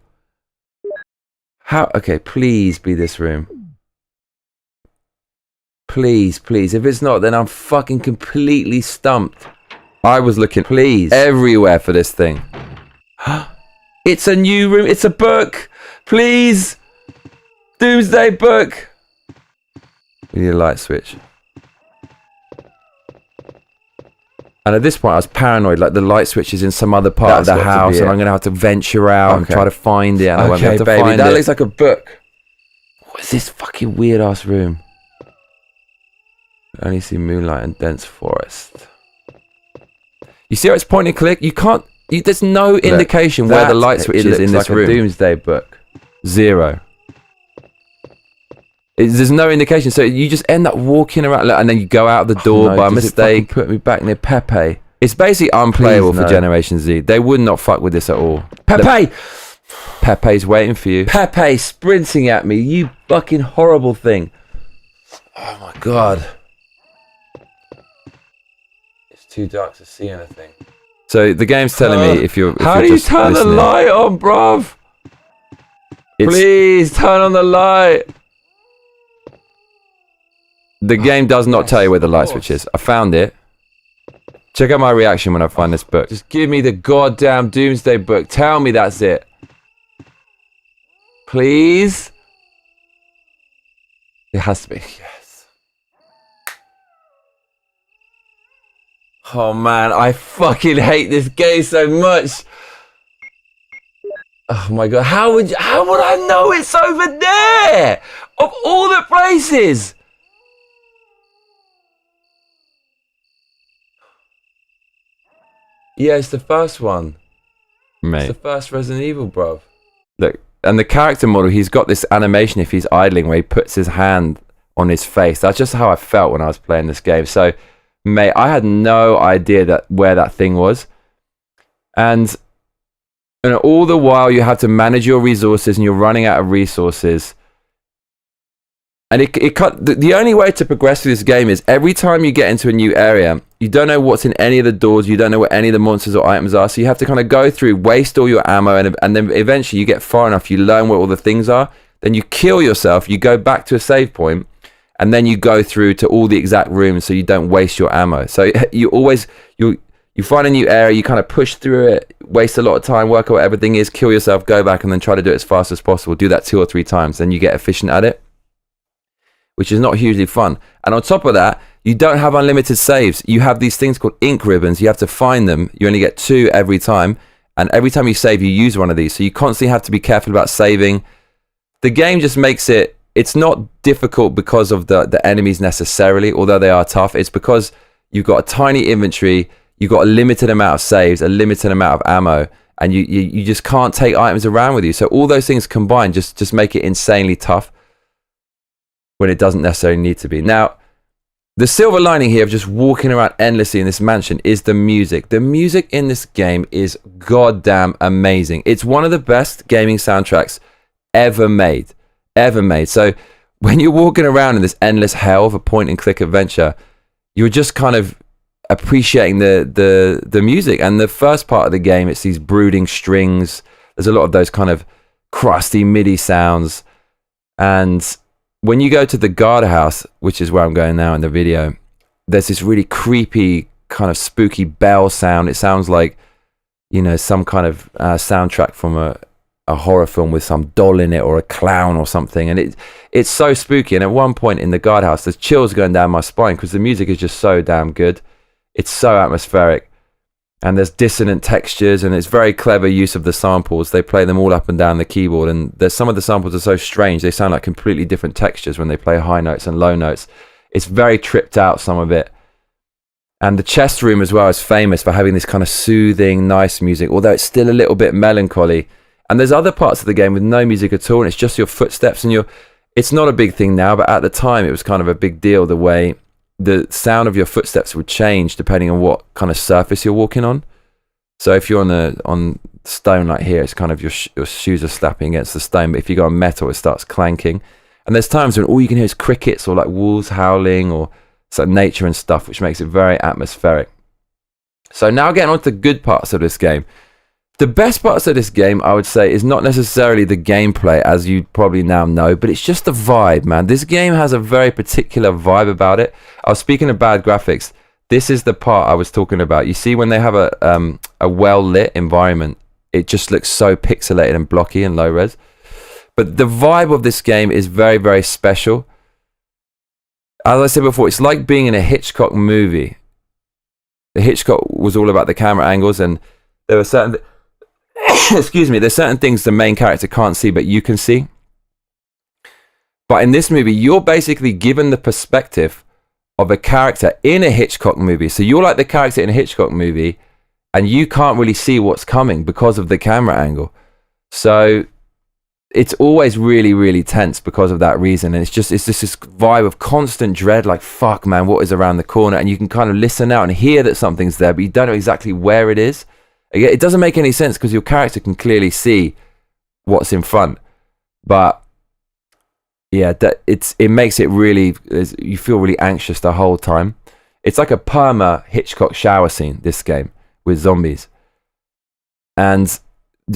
Speaker 1: How? Okay, please be this room. Please, please. If it's not, then I'm fucking completely stumped. I was looking, please, everywhere for this thing. It's a new room. It's a book. Please. Doomsday book. We need a light switch. And at this point, I was paranoid. Like the light switch is in some other part of the house, and I'm going to have to venture out and try to find it. And I won't be able to find it. That looks like a book. What is this fucking weird ass room? I only see moonlight and dense forest. You see how it's point and click? You can't. There's no indication where the light switch is in this room.
Speaker 2: Like a Doomsday book.
Speaker 1: Zero. There's no indication. So you just end up walking around, and then you go out the door by mistake.
Speaker 2: Put me back near Pepe.
Speaker 1: It's basically unplayable for Generation Z. They would not fuck with this at all. Pepe! Pepe's waiting for you. Pepe sprinting at me. You fucking horrible thing. Oh my god. It's too dark to see anything. So the game's telling me if you're
Speaker 2: how do you turn the light on, bruv? Please turn on the light.
Speaker 1: The game does not tell you where the light switch is. I found it. Check out my reaction when I find this book.
Speaker 2: Just give me the goddamn Doomsday book. Tell me that's it. Please?
Speaker 1: It has to be. Yes. Oh man, I fucking hate this game so much. Oh my god, how would I know it's over there? Of all the places. Yeah, it's the first one. Mate. It's the first Resident Evil, bruv. Look, and the character model, he's got this animation if he's idling where he puts his hand on his face. That's just how I felt when I was playing this game. So, mate, I had no idea where that thing was. And all the while you have to manage your resources and you're running out of resources. And the only way to progress through this game is every time you get into a new area, You don't know what's in any of the doors. You don't know what any of the monsters or items are. So you have to kind of go through, waste all your ammo, and then eventually you get far enough, you learn what all the things are. Then you kill yourself. You go back to a save point, and then you go through to all the exact rooms so you don't waste your ammo. So you find a new area, you kind of push through it, waste a lot of time, work out what everything is, kill yourself, go back, and then try to do it as fast as possible. Do that 2 or 3 times, then you get efficient at it, which is not hugely fun. And on top of that, you don't have unlimited saves. You have these things called ink ribbons. You have to find them. You only get 2 every time. And every time you save, you use one of these. So you constantly have to be careful about saving. The game just makes it, it's not difficult because of the enemies necessarily, although they are tough. It's because you've got a tiny inventory, you've got a limited amount of saves, a limited amount of ammo, and you just can't take items around with you. So all those things combined just make it insanely tough when it doesn't necessarily need to be. Now, the silver lining here of just walking around endlessly in this mansion is the music. The music in this game is goddamn amazing. It's one of the best gaming soundtracks ever made. So when you're walking around in this endless hell of a point and click adventure, you're just kind of appreciating the music. And the first part of the game, it's these brooding strings. There's a lot of those kind of crusty MIDI sounds. And when you go to the guardhouse, which is where I'm going now in the video, there's this really creepy kind of spooky bell sound. It sounds like, you know, some kind of soundtrack from a horror film with some doll in it or a clown or something. And it's so spooky. And at one point in the guardhouse, there's chills going down my spine because the music is just so damn good. It's so atmospheric. And there's dissonant textures, and it's very clever use of the samples. They play them all up and down the keyboard, and there's some of the samples are so strange. They sound like completely different textures when they play high notes and low notes. It's very tripped out, some of it. And the chest room as well is famous for having this kind of soothing, nice music, although it's still a little bit melancholy. And there's other parts of the game with no music at all, and it's just your footsteps and it's not a big thing now, but at the time it was kind of a big deal, the way the sound of your footsteps would change depending on what kind of surface you're walking on. So if you're on stone like here, it's kind of your shoes are slapping against the stone, but if you go on metal, it starts clanking. And there's times when all you can hear is crickets or like wolves howling or sort of nature and stuff, which makes it very atmospheric. So now getting on to the good parts of this game. The best parts of this game, I would say, is not necessarily the gameplay, as you probably now know, but it's just the vibe, man. This game has a very particular vibe about it. I was speaking of bad graphics. This is the part I was talking about. You see, when they have a well-lit environment, it just looks so pixelated and blocky and low-res. But the vibe of this game is very, very special. As I said before, it's like being in a Hitchcock movie. The Hitchcock was all about the camera angles, and there were certain... excuse me, there's certain things the main character can't see, but you can see. But in this movie, you're basically given the perspective of a character in a Hitchcock movie. So you're like the character in a Hitchcock movie, and you can't really see what's coming because of the camera angle. So it's always really, really tense because of that reason. And it's just this vibe of constant dread, like, fuck, man, what is around the corner? And you can kind of listen out and hear that something's there, but you don't know exactly where it is. It doesn't make any sense because your character can clearly see what's in front, but yeah, it makes it really, you feel really anxious the whole time. It's like a perma Hitchcock shower scene, this game, with zombies. And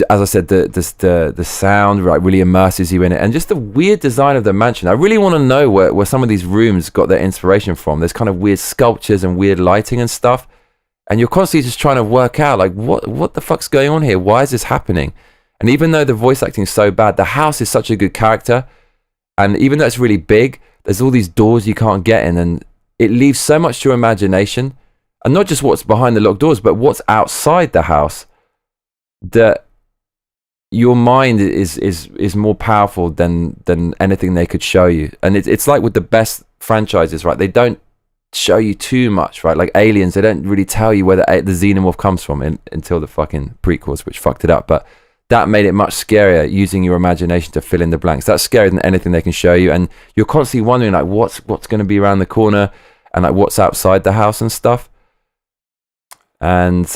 Speaker 1: as I said, the sound like really immerses you in it, and just the weird design of the mansion. I really want to know where some of these rooms got their inspiration from. There's kind of weird sculptures and weird lighting and stuff. And you're constantly just trying to work out, like, what the fuck's going on here? Why is this happening? And even though the voice acting is so bad, the house is such a good character. And even though it's really big, there's all these doors you can't get in. And it leaves so much to your imagination. And not just what's behind the locked doors, but what's outside the house. That your mind is more powerful than anything they could show you. And it's like with the best franchises, right? They don't show you too much, right? Like Aliens, they don't really tell you where the xenomorph comes from until the fucking prequels, which fucked it up. But that made it much scarier, using your imagination to fill in the blanks. That's scarier than anything they can show you, and you're constantly wondering, like, what's going to be around the corner, and like what's outside the house and stuff. And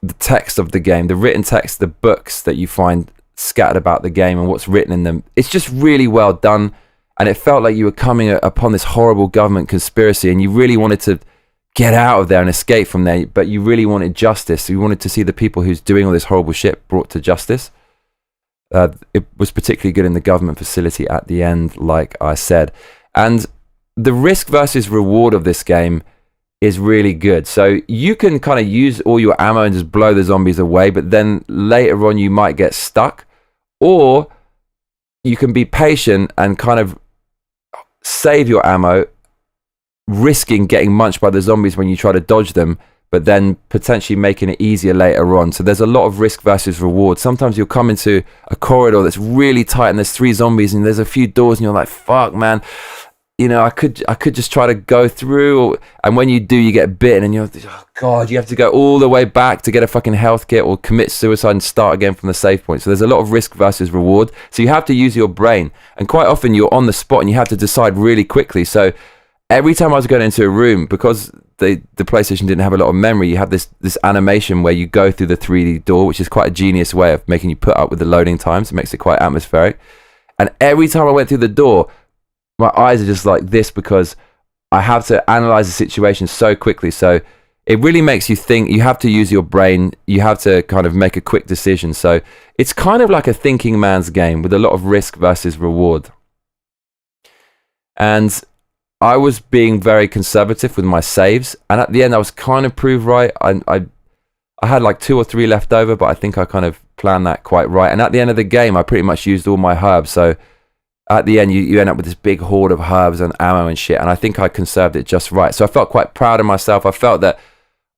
Speaker 1: the text of the game, the written text, the books that you find scattered about the game and what's written in them, it's just really well done. and it felt like you were coming upon this horrible government conspiracy, and you really wanted to get out of there and escape from there, but you really wanted justice. So you wanted to see the people who's doing all this horrible shit brought to justice. It was particularly good in the government facility at the end, like I said. And the risk versus reward of this game is really good. So you can kind of use all your ammo and just blow the zombies away, but then later on you might get stuck. Or you can be patient and kind of save your ammo, risking getting munched by the zombies when you try to dodge them, but then potentially making it easier later on. So there's a lot of risk versus reward. Sometimes you'll come into a corridor that's really tight and there's 3 zombies and there's a few doors and you're like, fuck, man, you know, I could just try to go through. And when you do, you get bitten and you're, oh God, you have to go all the way back to get a fucking health kit or commit suicide and start again from the save point. So there's a lot of risk versus reward. So you have to use your brain. And quite often you're on the spot and you have to decide really quickly. So every time I was going into a room, because the PlayStation didn't have a lot of memory, you have this animation where you go through the 3D door, which is quite a genius way of making you put up with the loading times. It makes it quite atmospheric. And every time I went through the door, my eyes are just like this because I have to analyze the situation so quickly. So it really makes you think. You have to use your brain. You have to kind of make a quick decision. So it's kind of like a thinking man's game with a lot of risk versus reward. And I was being very conservative with my saves, and at the end I was kind of proved right. I had like 2 or 3 left over, but I think I kind of planned that quite right. And at the end of the game, I pretty much used all my herbs. So at the end, you end up with this big hoard of herbs and ammo and shit. And I think I conserved it just right. So I felt quite proud of myself. I felt that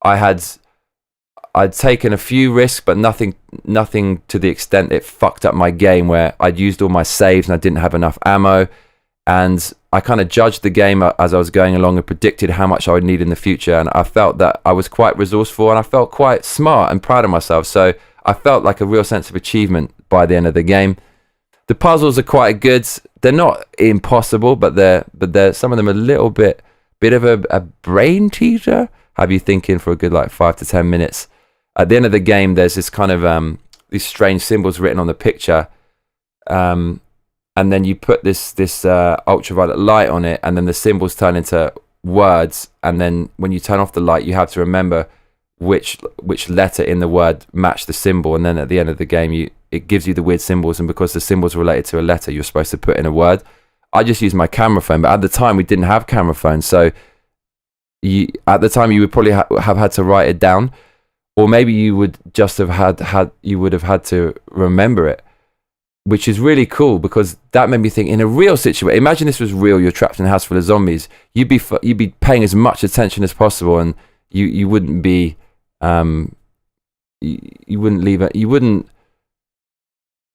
Speaker 1: I'd taken a few risks, but nothing to the extent it fucked up my game, where I'd used all my saves and I didn't have enough ammo. And I kind of judged the game as I was going along and predicted how much I would need in the future. And I felt that I was quite resourceful and I felt quite smart and proud of myself. So I felt like a real sense of achievement by the end of the game. The puzzles are quite good. They're not impossible, but they're some of them a little bit of a brain teaser. Have you thinking for a good like 5 to 10 minutes. At the end of the game, there's this kind of these strange symbols written on the picture. And then you put this ultraviolet light on it, and then the symbols turn into words. And then when you turn off the light, you have to remember which letter in the word matched the symbol. And then at the end of the game, it gives you the weird symbols. And because the symbols are related to a letter, you're supposed to put in a word. I just used my camera phone, but at the time we didn't have camera phones. So at the time you would probably have had to write it down, or maybe you would just have had to remember it. Which is really cool, because that made me think, in a real situation, imagine this was real, you're trapped in a house full of zombies, you'd be paying as much attention as possible, and you wouldn't be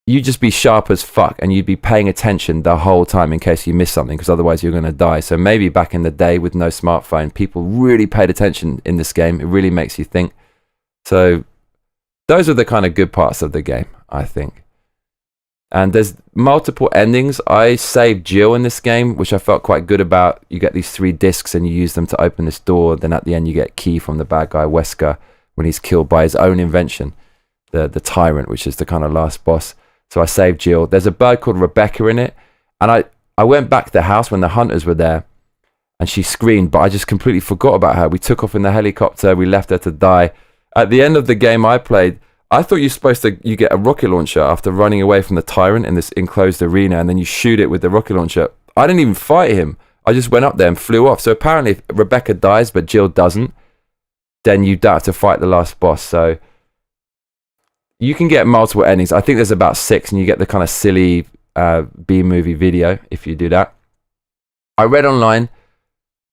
Speaker 1: you'd just be sharp as fuck, and you'd be paying attention the whole time in case you miss something, because otherwise you're going to die. So maybe back in the day with no smartphone, people really paid attention in this game. It really makes you think. So those are the kind of good parts of the game, I think. And there's multiple endings. I saved Jill in this game, which I felt quite good about. You get these 3 discs and you use them to open this door. Then at the end you get a key from the bad guy Wesker when he's killed by his own invention, the Tyrant, which is the kind of last boss. So I saved Jill. There's a bird called Rebecca in it. And I went back to the house when the hunters were there, and she screamed, but I just completely forgot about her. We took off in the helicopter. We left her to die. At the end of the game I played, I thought you get a rocket launcher after running away from the Tyrant in this enclosed arena, and then you shoot it with the rocket launcher. I didn't even fight him. I just went up there and flew off. So apparently if Rebecca dies but Jill doesn't, then you don't have to fight the last boss. So you can get multiple endings. I think there's about 6, and you get the kind of silly B-movie video if you do that. I read online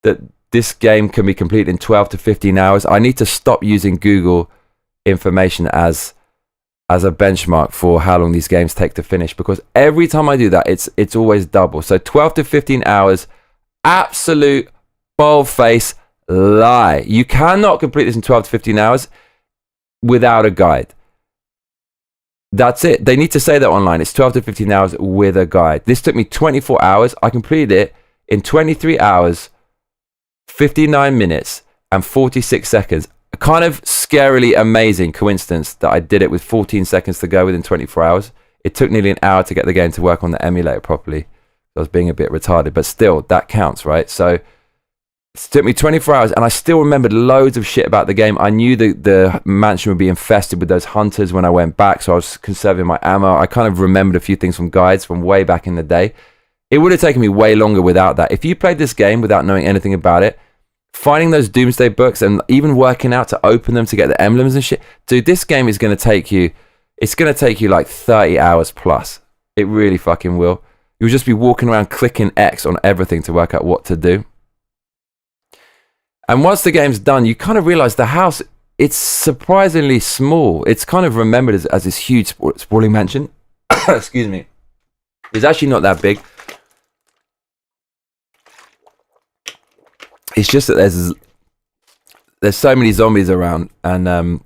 Speaker 1: that this game can be completed in 12 to 15 hours. I need to stop using Google information as a benchmark for how long these games take to finish, because every time I do that, it's always double. So 12 to 15 hours, absolute bold-face lie. You cannot complete this in 12 to 15 hours without a guide. That's it. They need to say that online. It's 12 to 15 hours with a guide. This took me 24 hours. I completed it in 23 hours, 59 minutes, and 46 seconds. A kind of scarily amazing coincidence that I did it with 14 seconds to go within 24 hours. It took nearly an hour to get the game to work on the emulator properly. I was being a bit retarded, but still, that counts, right? So it took me 24 hours, and I still remembered loads of shit about the game. I knew the mansion would be infested with those hunters when I went back, so I was conserving my ammo. I kind of remembered a few things from guides from way back in the day. It would have taken me way longer without that. If you played this game without knowing anything about it, finding those Doomsday books and even working out to open them to get the emblems and shit, dude, this game is going to take you, it's going to take you like 30 hours plus. It really fucking will. You'll just be walking around clicking X on everything to work out what to do. And once the game's done, you kind of realize the house, it's surprisingly small. It's kind of remembered as this huge sprawling mansion. Excuse me. It's actually not that big. It's just that there's so many zombies around, and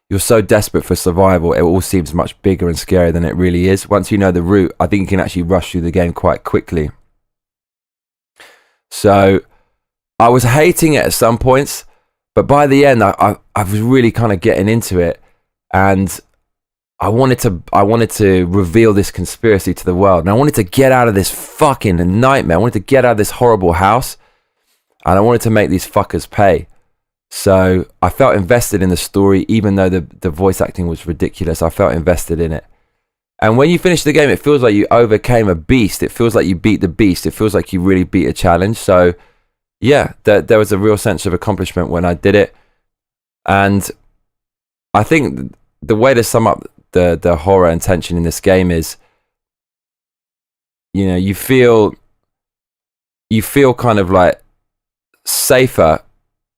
Speaker 1: you're so desperate for survival, it all seems much bigger and scarier than it really is. Once you know the route, I think you can actually rush through the game quite quickly. So I was hating it at some points, but by the end, I was really kind of getting into it, and I wanted to reveal this conspiracy to the world, and I wanted to get out of this fucking nightmare. I wanted to get out of this horrible house, and I wanted to make these fuckers pay. So I felt invested in the story, even though the voice acting was ridiculous. I felt invested in it. And when you finish the game, it feels like you overcame a beast. It feels like you beat the beast. It feels like you really beat a challenge. So yeah, there was a real sense of accomplishment when I did it. And I think the way to sum up the horror and tension in this game is, you know, you feel kind of like safer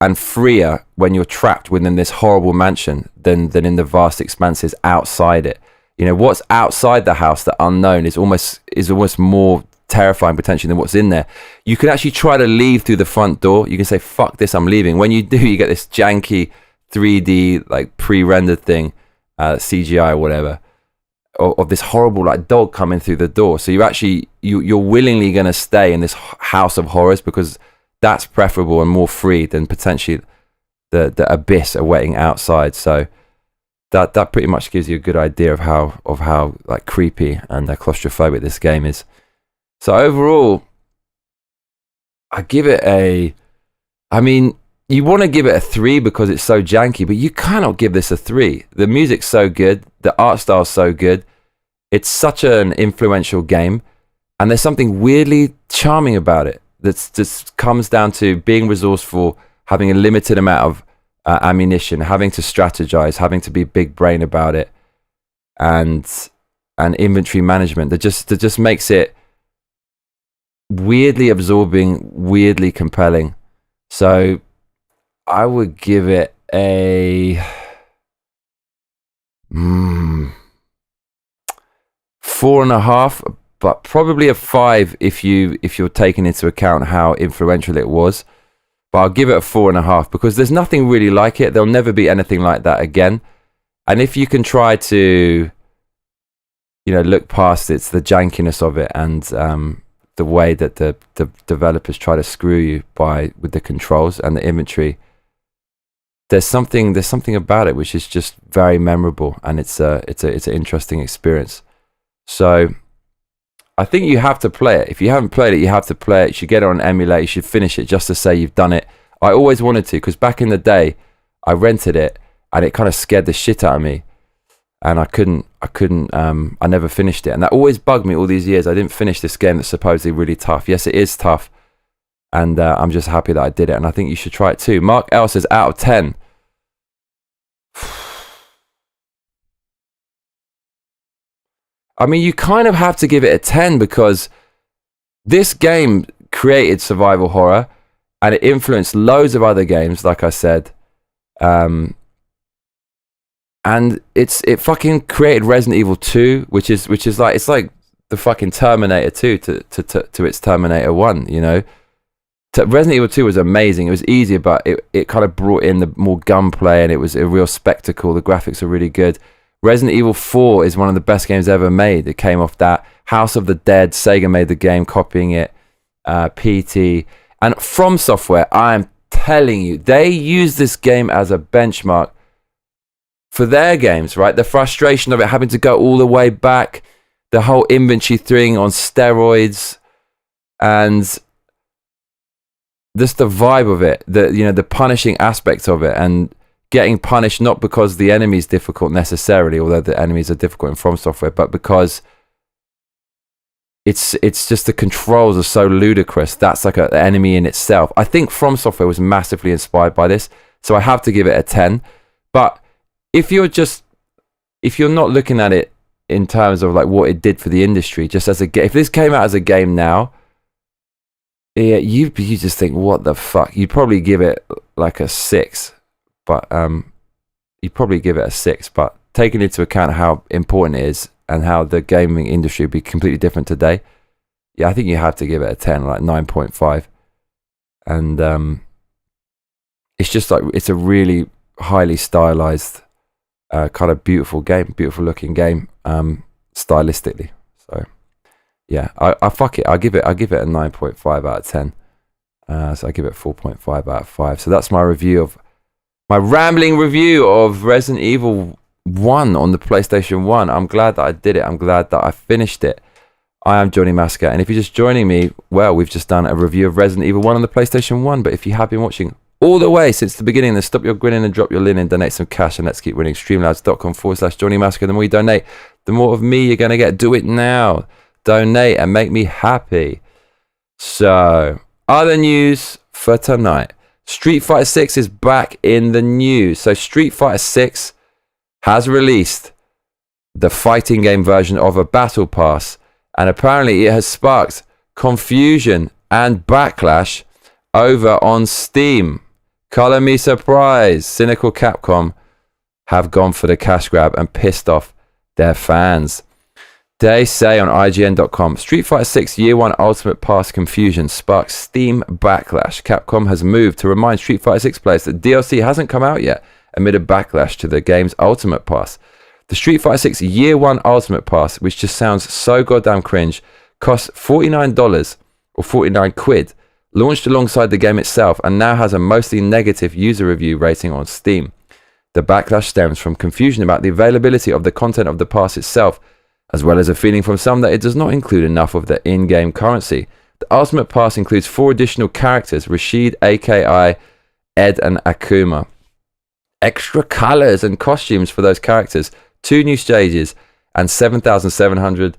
Speaker 1: and freer when you're trapped within this horrible mansion than in the vast expanses outside it. You know, what's outside the house, the unknown, is almost more terrifying potentially than what's in there. You can actually try to leave through the front door. You can say, fuck this, I'm leaving. When you do, you get this janky 3D like pre-rendered thing, CGI or whatever, of this horrible like dog coming through the door. So you're willingly going to stay in this house of horrors because that's preferable and more free than potentially the abyss awaiting outside. So that pretty much gives you a good idea of how like creepy and claustrophobic this game is. So overall, I give it you want to give it a 3 because it's so janky, but you cannot give this a 3. The music's so good, the art style's so good, it's such an influential game, and there's something weirdly charming about it that just comes down to being resourceful, having a limited amount of ammunition, having to strategize, having to be big brain about it, and inventory management that just makes it weirdly absorbing, weirdly compelling. So I would give it a 4.5, but probably a 5 if you're taking into account how influential it was. But I'll give it a 4.5 because there's nothing really like it. There'll never be anything like that again. And if you can try to, you know, look past the jankiness of it and the way that the developers try to screw you with the controls and the inventory, there's something about it which is just very memorable, and it's an interesting experience. So I think you have to play it. If you haven't played it, you have to play it. You should get it on emulate. You should finish it just to say you've done it. I always wanted to, because back in the day I rented it and it kind of scared the shit out of me, and I never finished it, and that always bugged me all these years. I didn't finish this game that's supposedly really tough. Yes, it is tough, and I'm just happy that I did it, and I think you should try it too. Mark L says out of 10. I mean, you kind of have to give it a 10 because this game created survival horror and it influenced loads of other games, like I said. And it fucking created Resident Evil 2, which is like, it's like the fucking Terminator 2 to its Terminator 1, you know. Resident Evil 2 was amazing. It was easier, but it kind of brought in the more gunplay, and it was a real spectacle. The graphics are really good. Resident Evil 4 is one of the best games ever made. It came off that. House of the Dead, Sega made the game, copying it. PT. And From Software, I'm telling you, they use this game as a benchmark for their games, right? The frustration of it having to go all the way back, the whole inventory thing on steroids, and just the vibe of it, the punishing aspect of it, and getting punished not because the enemy's difficult necessarily, although the enemies are difficult in From Software, but because it's just the controls are so ludicrous. That's like an enemy in itself. I think From Software was massively inspired by this, so I have to give it a 10. But if you're not looking at it in terms of like what it did for the industry, just as a game, if this came out as a game now, yeah, you just think, what the fuck? You'd probably give it like a 6, but you'd probably give it a 6. But taking into account how important it is and how the gaming industry would be completely different today, yeah, I think you have to give it a 10, like 9.5. And it's just like, it's a really highly stylized, kind of beautiful looking game, stylistically. So yeah, I fuck it. I'll give it a 9.5 out of 10. So I give it 4.5 out of 5. So that's my rambling review of Resident Evil 1 on the PlayStation 1. I'm glad that I did it. I'm glad that I finished it. I am Johnny Massacre, and if you're just joining me, well, we've just done a review of Resident Evil 1 on the PlayStation 1. But if you have been watching all the way since the beginning, then stop your grinning and drop your linen, donate some cash, and let's keep winning. Streamlabs.com/Johnny Massacre. The more you donate, the more of me you're going to get. Do it now. Donate and make me happy. So, other news for tonight. Street Fighter 6 is back in the news. So Street Fighter 6 has released the fighting game version of a battle pass, and apparently it has sparked confusion and backlash over on Steam. Color me surprised. Cynical Capcom have gone for the cash grab and pissed off their fans. They say on IGN.com, Street Fighter 6 Year 1 Ultimate Pass confusion sparks Steam backlash. Capcom has moved to remind Street Fighter 6 players that DLC hasn't come out yet amid a backlash to the game's Ultimate Pass. The Street Fighter 6 Year 1 Ultimate Pass, which just sounds so goddamn cringe, costs $49 or 49 quid, launched alongside the game itself, and now has a mostly negative user review rating on Steam. The backlash stems from confusion about the availability of the content of the pass itself, as well as a feeling from some that it does not include enough of the in-game currency. The Ultimate Pass includes 4 additional characters, Rashid, AKI, Ed, and Akuma. Extra colors and costumes for those characters, 2 new stages, and 7,700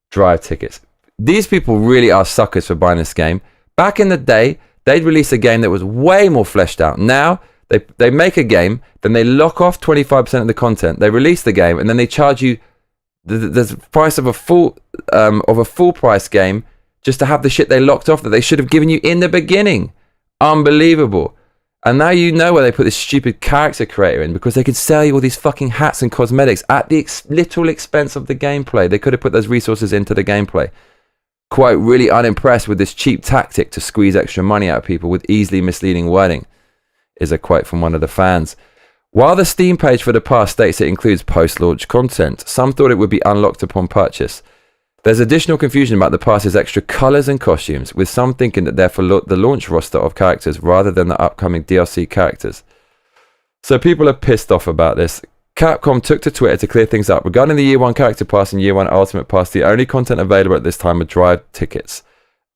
Speaker 1: drive tickets. These people really are suckers for buying this game. Back in the day, they'd release a game that was way more fleshed out. Now, they make a game, then they lock off 25% of the content, they release the game, and then they charge you the price of a full price game just to have the shit they locked off that they should have given you in the beginning. Unbelievable. And now you know where they put this stupid character creator in, because they could sell you all these fucking hats and cosmetics at the literal expense of the gameplay. They could have put those resources into the gameplay. Quite really unimpressed with this cheap tactic to squeeze extra money out of people with easily misleading wording, is a quote from one of the fans. While the Steam page for the pass states it includes post-launch content, some thought it would be unlocked upon purchase. There's additional confusion about the pass's extra colours and costumes, with some thinking that they're for the launch roster of characters rather than the upcoming DLC characters. So people are pissed off about this. Capcom took to Twitter to clear things up. Regarding the Year 1 Character Pass and Year 1 Ultimate Pass, the only content available at this time are drive tickets.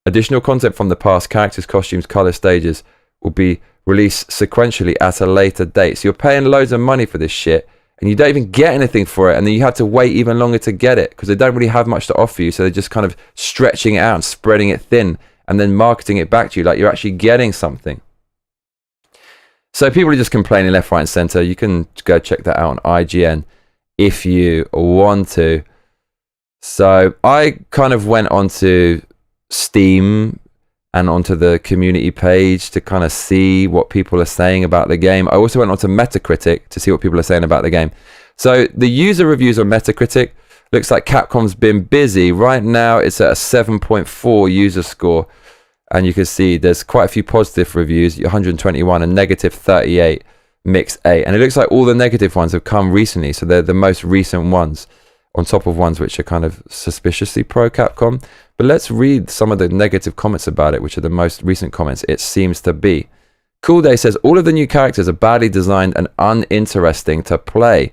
Speaker 1: Additional content from the pass, characters, costumes, colour, stages, will be released sequentially at a later date. So you're paying loads of money for this shit, and you don't even get anything for it, and then you have to wait even longer to get it, because they don't really have much to offer you, so they're just kind of stretching it out and spreading it thin, and then marketing it back to you like you're actually getting something. So people are just complaining left, right, and centre. You can go check that out on IGN if you want to. So I kind of went onto Steam and onto the community page to kind of see what people are saying about the game. I also went onto Metacritic to see what people are saying about the game. So the user reviews on Metacritic, looks like Capcom's been busy. Right now it's at a 7.4 user score. And you can see there's quite a few positive reviews, 121 and negative 38, mixed 8. And it looks like all the negative ones have come recently. So they're the most recent ones, on top of ones which are kind of suspiciously pro Capcom. But let's read some of the negative comments about it, which are the most recent comments it seems to be. Cool Day says, all of the new characters are badly designed and uninteresting to play.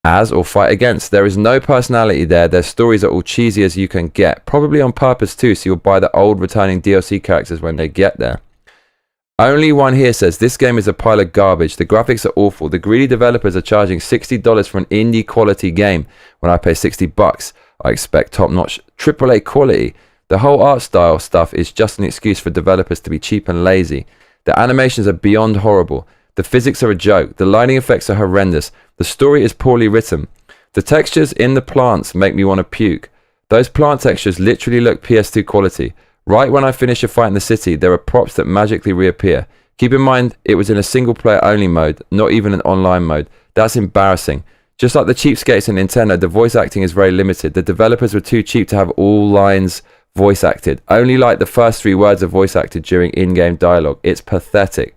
Speaker 1: as or fight against. There is no personality there. Their stories are all cheesy as you can get, probably on purpose too, so you'll buy the old returning DLC characters when they get there. Only one here says, this game is a pile of garbage. The graphics are awful. The greedy developers are charging $60 for an indie quality game. When I pay $60, I expect top-notch AAA quality. The whole art style stuff is just an excuse for developers to be cheap and lazy. The animations are beyond horrible. The physics are a joke. The lighting effects are horrendous. The story is poorly written. The textures in the plants make me want to puke. Those plant textures literally look PS2 quality. Right when I finish a fight in the city, there are props that magically reappear. Keep in mind, it was in a single player only mode, not even an online mode. That's embarrassing. Just like the cheapskates in Nintendo, the voice acting is very limited. The developers were too cheap to have all lines voice acted. Only like the first 3 words are voice acted during in-game dialogue. It's pathetic.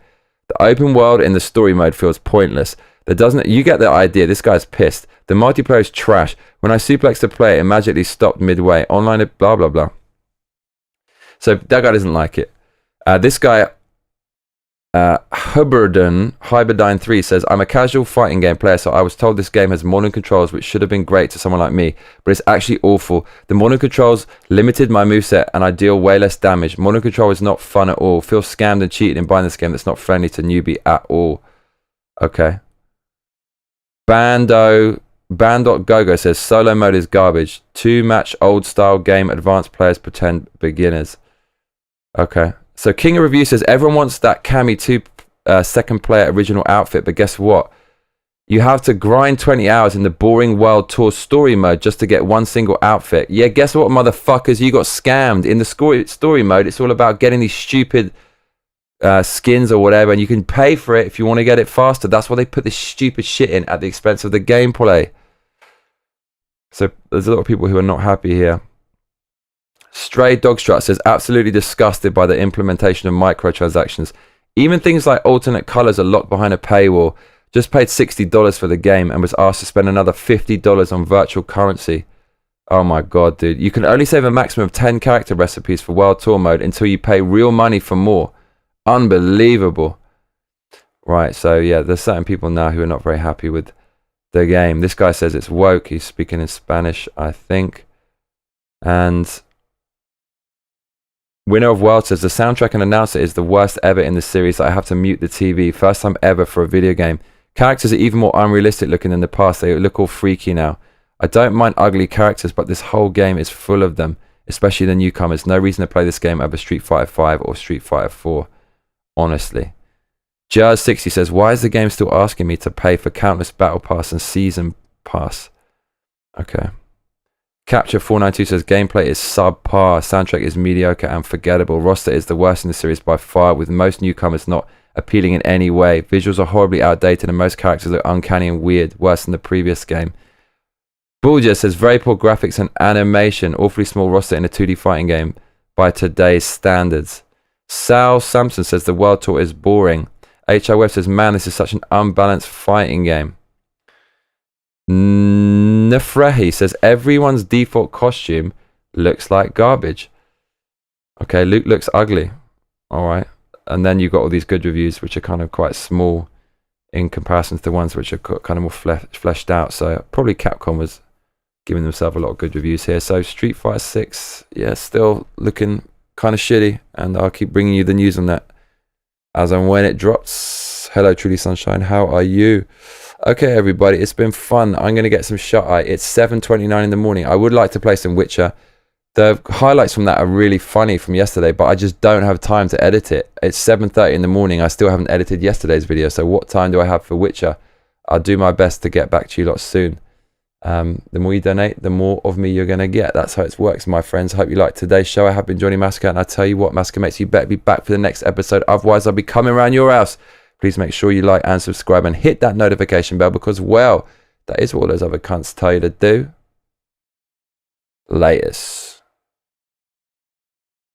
Speaker 1: The open world in the story mode feels pointless. You get the idea. This guy's pissed. The multiplayer is trash. When I suplexed a player, it magically stopped midway. Online, blah, blah, blah. So that guy doesn't like it. This guy, Hyberdine 3 says, I'm a casual fighting game player, so I was told this game has modern controls, which should have been great to someone like me, but it's actually awful. The modern controls limited my moveset, and I deal way less damage. Modern control is not fun at all. Feel scammed and cheated in buying this game that's not friendly to newbie at all. Okay. Band.gogo says, solo mode is garbage. 2-match old-style game, advanced players pretend beginners. Okay. So King of Review says, everyone wants that Cammy 2 second player original outfit, but guess what? You have to grind 20 hours in the boring World Tour story mode just to get one single outfit. Yeah, guess what, motherfuckers? You got scammed. In the story mode, it's all about getting these stupid skins or whatever, and you can pay for it if you want to get it faster. That's why they put this stupid shit in at the expense of the gameplay. So there's a lot of people who are not happy here. Stray Dogstrut says, absolutely disgusted by the implementation of microtransactions. Even things like alternate colors are locked behind a paywall. Just paid $60 for the game and was asked to spend another $50 on virtual currency. Oh my god, dude. You can only save a maximum of 10 character recipes for World Tour mode until you pay real money for more. Unbelievable. Right, so yeah, there's certain people now who are not very happy with the game. This guy says it's woke. He's speaking in Spanish, I think. And Winner of World says, the soundtrack and announcer is the worst ever in the series. I have to mute the TV. First time ever for a video game. Characters are even more unrealistic looking than the past. They look all freaky now. I don't mind ugly characters, but this whole game is full of them, especially the newcomers. No reason to play this game over Street Fighter 5 or Street Fighter 4. Honestly. Jazz60 says, why is the game still asking me to pay for countless battle pass and season pass? Okay. Capture 492 says, gameplay is subpar, soundtrack is mediocre and forgettable, roster is the worst in the series by far, with most newcomers not appealing in any way. Visuals are horribly outdated and most characters are uncanny and weird, worse than the previous game. Bulger says, very poor graphics and animation, awfully small roster in a 2D fighting game by today's standards. Sal Sampson says, the World Tour is boring. H.I. Webb says, man, this is such an unbalanced fighting game. Nefrehi says, everyone's default costume looks like garbage. Okay, Luke looks ugly. Alright. And then you've got all these good reviews, which are kind of quite small in comparison to the ones which are kind of more fleshed out. So probably Capcom was giving themselves a lot of good reviews here. So Street Fighter 6, yeah, still looking kind of shitty. And I'll keep bringing you the news on that as and when it drops. Hello, Truly Sunshine. How are you? Okay, everybody, it's been fun. I'm going to get some shut-eye. It's 7:29 in the morning. I would like to play some Witcher. The highlights from that are really funny from yesterday, but I just don't have time to edit it. It's 7:30 in the morning. I still haven't edited yesterday's video, so what time do I have for Witcher? I'll do my best to get back to you lot soon. The more you donate, the more of me you're going to get. That's how it works, my friends. I hope you liked today's show. I have been joining Massacre, and I tell you what, Massacre mates, you better be back for the next episode. Otherwise, I'll be coming around your house. Please make sure you like and subscribe and hit that notification bell because, well, that is what all those other cunts tell you to do. Latest.